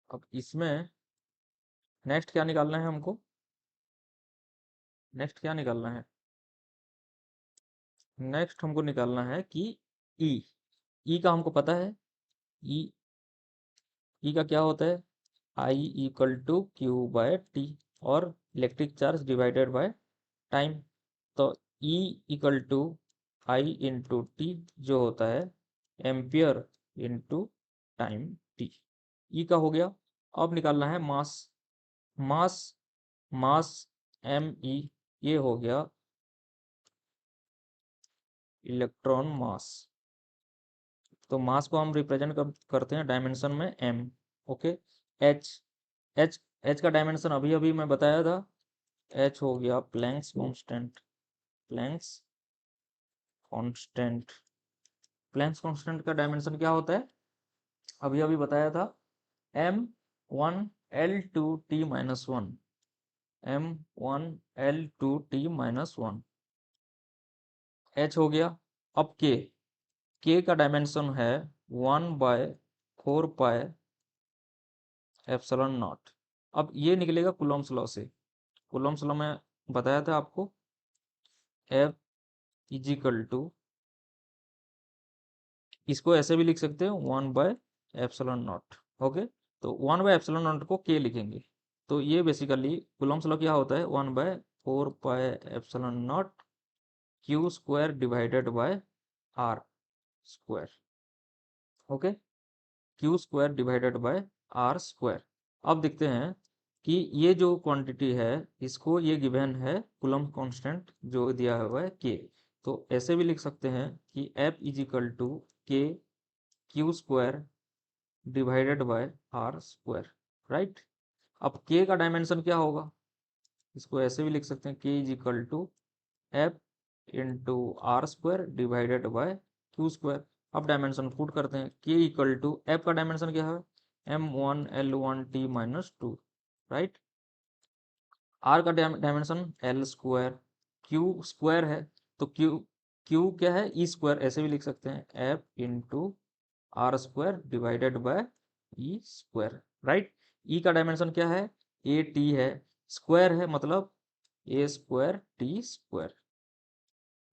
अब इसमें नेक्स्ट क्या निकालना है हमको, नेक्स्ट क्या निकालना है, नेक्स्ट हमको निकालना है कि ई, ई का हमको पता है, ई, ई का क्या होता है, I equal to Q by T और electric charge divided by time. तो e equal to I into t जो होता है ampere into time t. E का हो गया। अब निकालना है मास, मास, मास एम ई, ये हो गया इलेक्ट्रॉन मास। तो मास को हम रिप्रेजेंट करते हैं डायमेंशन में m। Okay, h, h, h का डायमेंशन अभी अभी मैं बताया था, h हो गया planks constant, Planck's constant. Planck's constant का डायमेंशन क्या होता है, अभी अभी बताया था, M1L2T minus 1, M1L2T minus 1। h हो गया। अब k का डायमेंशन है 1/4 पाई एप्सिलॉन नॉट। अब ये निकलेगा कूलम्ब्स लॉ से, कूलम्ब्स लॉ में बताया था आपको, F इज इक्वल टू, इसको ऐसे भी लिख सकते हैं 1/एप्सिलॉन नॉट। ओके, तो 1/एप्सिलॉन नॉट को k लिखेंगे, तो ये बेसिकली कूलम्ब्स लॉ क्या होता है, 1/4 pi epsilon not q square divided by are square. Okay, q square divided by are square. अब देखते हैं कि ये जो क्वांटिटी है इसको, ये गिवन है कूलम्ब कांस्टेंट जो दिया हुआ है के, तो ऐसे भी लिख सकते हैं कि F is equal to k q square divided by are square, right. अब के का डायमेंशन क्या होगा, इसको ऐसे भी लिख सकते हैं k is equal to F into are square divided by q square. अब डायमेंशन पुट करते हैं, के इक्वल टू एफ का डायमेंशन क्या है, m1l1t-2, राइट। आर का dimension L square, q square है तो क्यू क्यू क्या है, ई स्क्वायर, ऐसे भी लिख सकते हैं F into are square divided by e square, right. E का डायमेंशन क्या है, ए टी है, स्क्वायर है मतलब ए स्क्वायर टी स्क्वायर।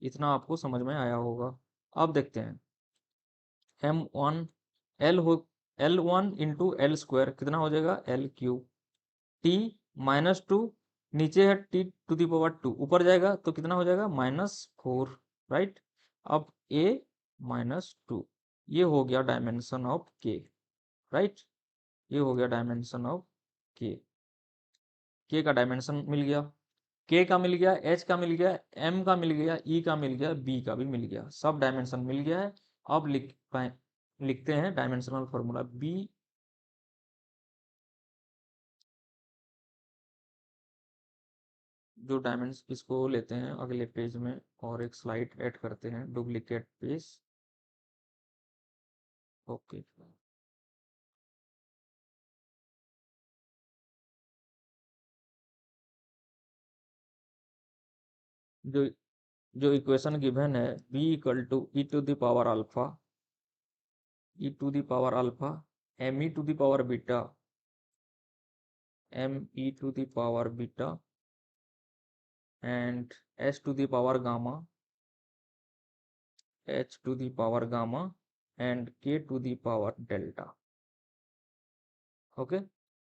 इतना आपको समझ में आया होगा। अब देखते हैं m1 L1 into L square कितना हो जाएगा, एल क्यूब, t-2, नीचे है t⁻², ऊपर जाएगा तो कितना हो जाएगा, -4, राइट। अब a-2, ये हो गया डायमेंशन ऑफ k, राइट। ये हो गया डायमेंशन ऑफ k, k का डायमेंशन मिल गया, k का मिल गया, h का मिल गया, m का मिल गया, e का मिल गया, b का भी मिल गया, सब डायमेंशन मिल गया है। अब लिखते हैं डायमेंशनल फॉर्मूला b, जो डायमेंशन, इसको लेते हैं अगले पेज में और एक स्लाइड ऐड करते हैं, डुप्लीकेट पेज। ओके, जो जो इक्वेशन गिवन है b equal to e to the power alpha, e to the power alpha, m e to the power beta, m e to the power beta, and h to the power gamma, h to the power gamma, and k to the power delta। Okay,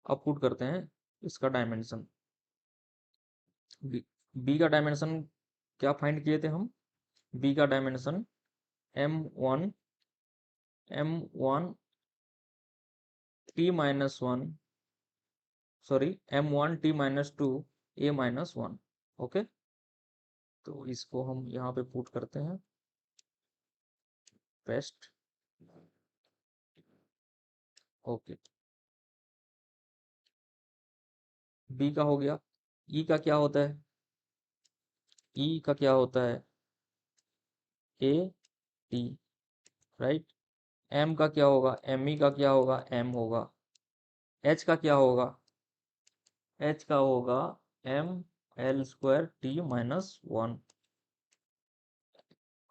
अब put करते हैं इसका dimension. b का dimension क्या find किए थे हम, b का dimension m1 t-1, sorry m1t-2 a-1। Okay, तो इसको हम यहाँ पे पुट करते हैं, पेस्ट। ओके, b का हो गया, e का क्या होता है, e का क्या होता है, a t, राइट। m का क्या होगा, m e का क्या होगा, m होगा। h का क्या होगा, h का होगा m l square t-1।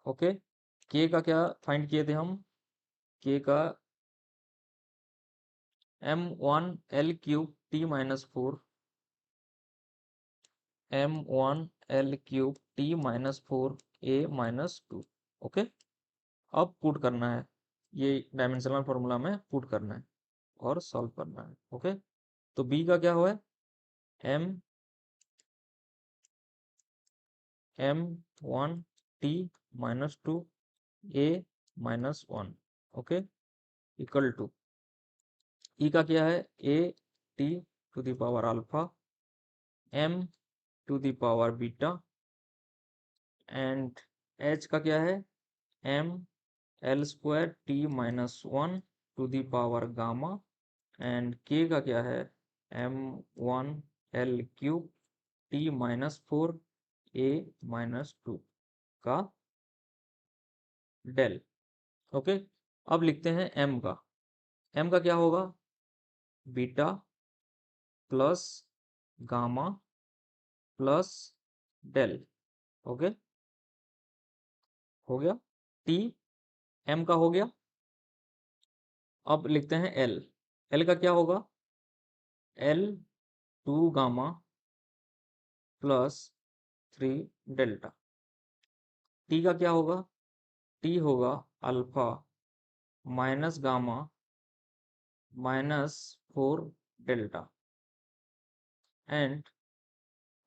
Okay, k का क्या फाइंड किए थे हम, k का m1 l cube t-4, m1 l cube t-4 a-2। Okay, अब पुट करना है, ये डायमेंशनल फॉर्मूला में पुट करना है और सॉल्व करना है। ओके, तो b का क्या हुआ है, m1 t-2 a-1। Okay, equal to ई का क्या है, a t to the power alpha, m to the power beta, and h का क्या है, m l square t-1 to the power gamma, and k का क्या है, m1 l cube t-4 a-2 का डेल। ओके, अब लिखते हैं m का, m का क्या होगा, beta plus gamma plus del. Okay, हो गया, टी एम का हो गया। अब लिखते हैं एल, एल का क्या होगा, L 2 gamma plus 3 delta. T का क्या होगा, टी होगा alpha minus gamma -4 delta. And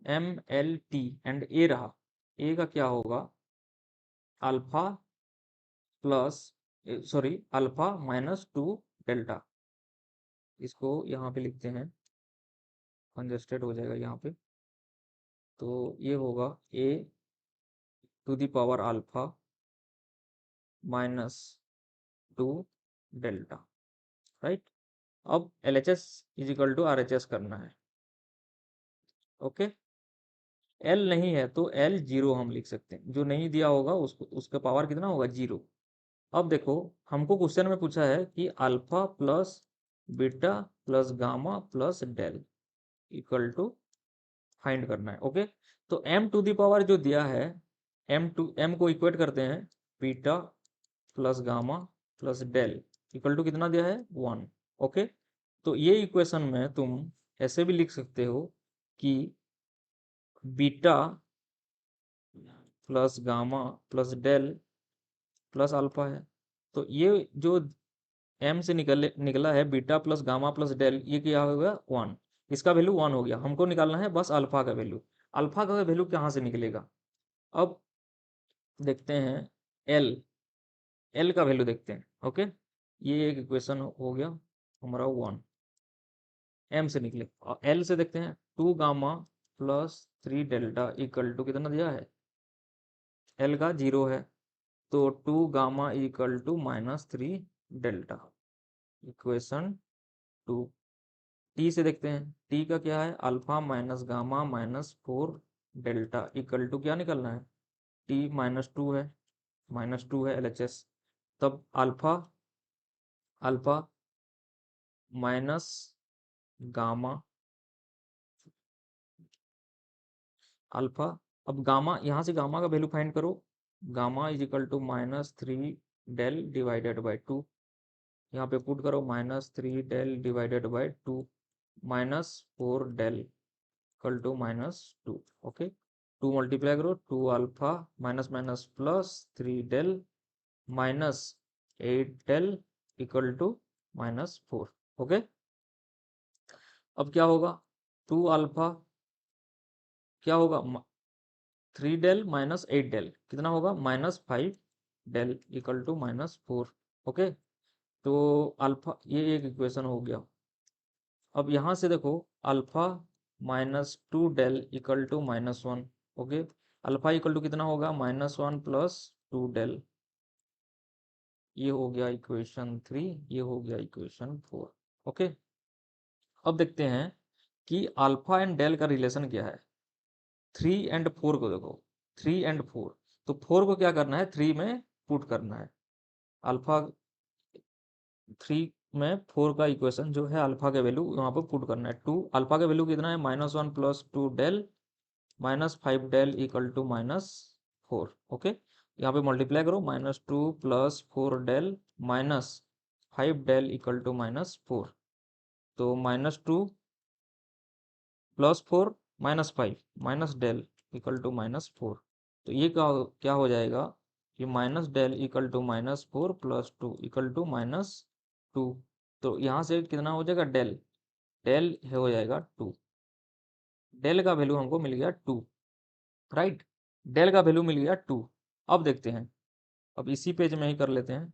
M L T and A रहा, ए का क्या होगा, alpha plus sorry alpha minus 2 delta. इसको यहाँ पे लिखते हैं, कंजस्टेड हो जाएगा यहाँ पे, तो ये होगा A to the power alpha minus 2 delta, right. अब L H S is equal to R H S करना है, ओके। एल नहीं है तो एल जीरो हम लिख सकते हैं, जो नहीं दिया होगा उसको, उसका पावर कितना होगा, जीरो। अब देखो, हमको क्वेश्चन में पूछा है कि alpha plus beta plus gamma plus del equal to find करना है, ओके। तो m टू दी पावर जो दिया है, m को इक्वेट करते हैं beta plus gamma plus del equal to कितना दिया है, 1, ओके। तो ये इक्वेशन में तुम ऐसे भी लिख सकते हो कि beta plus gamma plus del plus alpha है। तो ये जो m से निकला है beta plus gamma plus del, ये क्या हो गया, 1। इसका वैल्यू 1 हो गया, हमको निकालना है बस अल्फा का वैल्यू। अल्फा का वैल्यू कहाँ से निकलेगा, अब देखते हैं, एल एल का वैल्यू देखते हैं, ओके। ये एक इक्वेशन हो गया हमारा 1, एम से निकले, और एल से देखते हैं 2 gamma plus 3 delta equal to कितना दिया है, एल का 0 है, तो 2 gamma equal to minus 3 delta, equation 2। T से देखते हैं, टी का क्या है, alpha minus gamma minus 4 delta equal to क्या निकलना है, टी माइनस टू है एल एच एस। तब alpha alpha minus gamma alpha, अब गामा, यहाँ से गामा का वैल्यू फाइंड करो, gamma is equal to minus 3 del divided by 2, यहाँ पे पुट करो minus 3 del divided by 2 minus 4 del equal to minus 2, okay. 2 multiply करो, 2 alpha minus minus plus 3 del minus 8 del equal to minus 4, okay. अब क्या होगा, 2 alpha क्या होगा, 3 del minus 8 del कितना होगा, minus 5 del equal to minus 4, okay. तो alpha, ये एक इक्वेशन हो गया। अब यहाँ से देखो, alpha minus 2 del equal to minus 1, okay. Alpha equal to कितना होगा, माइनस 1 प्लस 2 डेल, ये हो गया इक्वेशन 3, ये हो गया इक्वेशन 4, ओके। अब देखते हैं कि अल्फा एंड डेल का रिलेशन क्या है। 3 एंड 4 को देखो, 3 एंड 4, तो 4 को क्या करना है, 3 में पुट करना है, अल्फा 3 में 4 का इक्वेशन जो है, अल्फा का वैल्यू यहाँ पर पुट करना है। 2 अल्फा का वैल्यू कितना है, minus 1 plus 2 del minus 5 del equal to minus 4, okay. यहाँ पे मल्टीप्लाई करो, minus 2 plus 4 del minus 5 del equal to minus 4, तो minus 2 plus 4 minus 5 minus del equal to minus 4, तो ये क्या हो जाएगा, कि minus del equal to minus 4 plus 2 equal to minus 2, तो यहाँ से कितना हो जाएगा, डेल डेल हो जाएगा 2, डेल का वैल्यू हमको मिल गया 2, राइट। डेल का वैल्यू मिल गया 2। अब देखते हैं, अब इसी पेज में ही कर लेते हैं,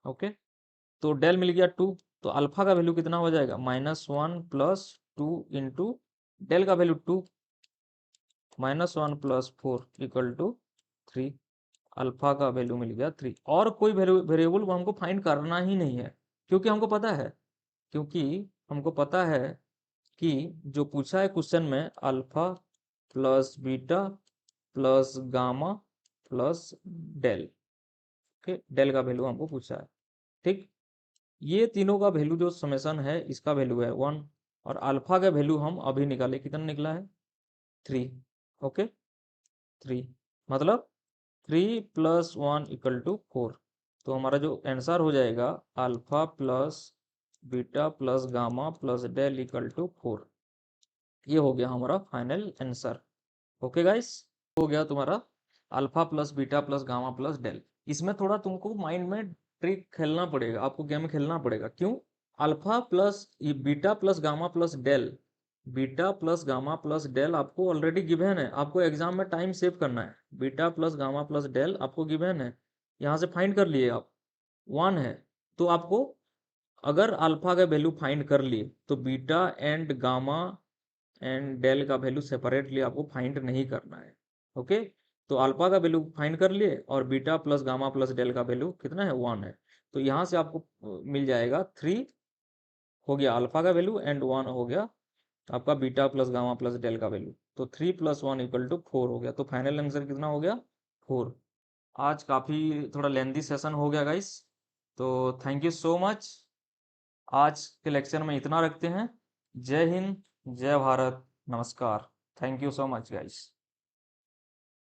ओके। तो डेल मिल गया 2, तो अल्फा का वैल्यू कितना हो जाएगा, माइनस 1 प्लस 2 इंटू डेल का value 2 minus 1 plus 4 equal to 3, alpha का वैल्यू मिल गया 3। और कोई वेरिएबल को हमको फाइंड करना ही नहीं है, क्योंकि हमको पता है, क्योंकि हमको पता है कि जो पूछा है क्वेश्चन में, alpha plus beta plus gamma plus del, okay, del का वैल्यू हमको पूछा है, ठीक। ये तीनों का वैल्यू जो समेसन है, इसका वैल्यू है 1, और अल्फा का वैल्यू हम अभी निकाले, कितना निकला है, 3, ओके। 3 मतलब 3 प्लस 1 इक्वल टू 4, तो हमारा जो आंसर हो जाएगा, alpha plus beta plus gamma plus del equal to 4, ये हो गया हमारा फाइनल आंसर, ओके गाइस। हो गया तुम्हारा alpha plus beta plus gamma plus del. इसमें थोड़ा तुमको माइंड में ट्रिक खेलना पड़ेगा, आपको गेम खेलना पड़ेगा, क्यों, alpha plus beta plus gamma plus del, beta plus gamma plus del आपको ऑलरेडी गिवन है, आपको एग्जाम में टाइम सेव करना है। Beta plus gamma plus del आपको गिवन है, यहाँ से फाइंड कर लिए आप, 1 है। तो आपको अगर अल्फा का वैल्यू फाइंड कर लिए तो beta and gamma and del का वैल्यू सेपरेटली आपको फाइंड नहीं करना है। ओके, तो अल्फा का वैल्यू फाइंड कर लिए और beta plus gamma plus del का वैल्यू कितना है, 1 है। तो यहाँ से आपको मिल जाएगा 3 हो गया अल्फा का वैल्यू एंड 1 हो गया आपका beta plus gamma plus del का वैल्यू। तो 3 + 1 = 4 हो गया। तो फाइनल आंसर कितना हो गया, 4। आज काफ़ी थोड़ा लेंदी सेशन हो गया गाइस, तो थैंक यू सो मच। आज के लेक्चर में इतना रखते हैं। जय हिंद, जय भारत, नमस्कार। Thank you so much guys.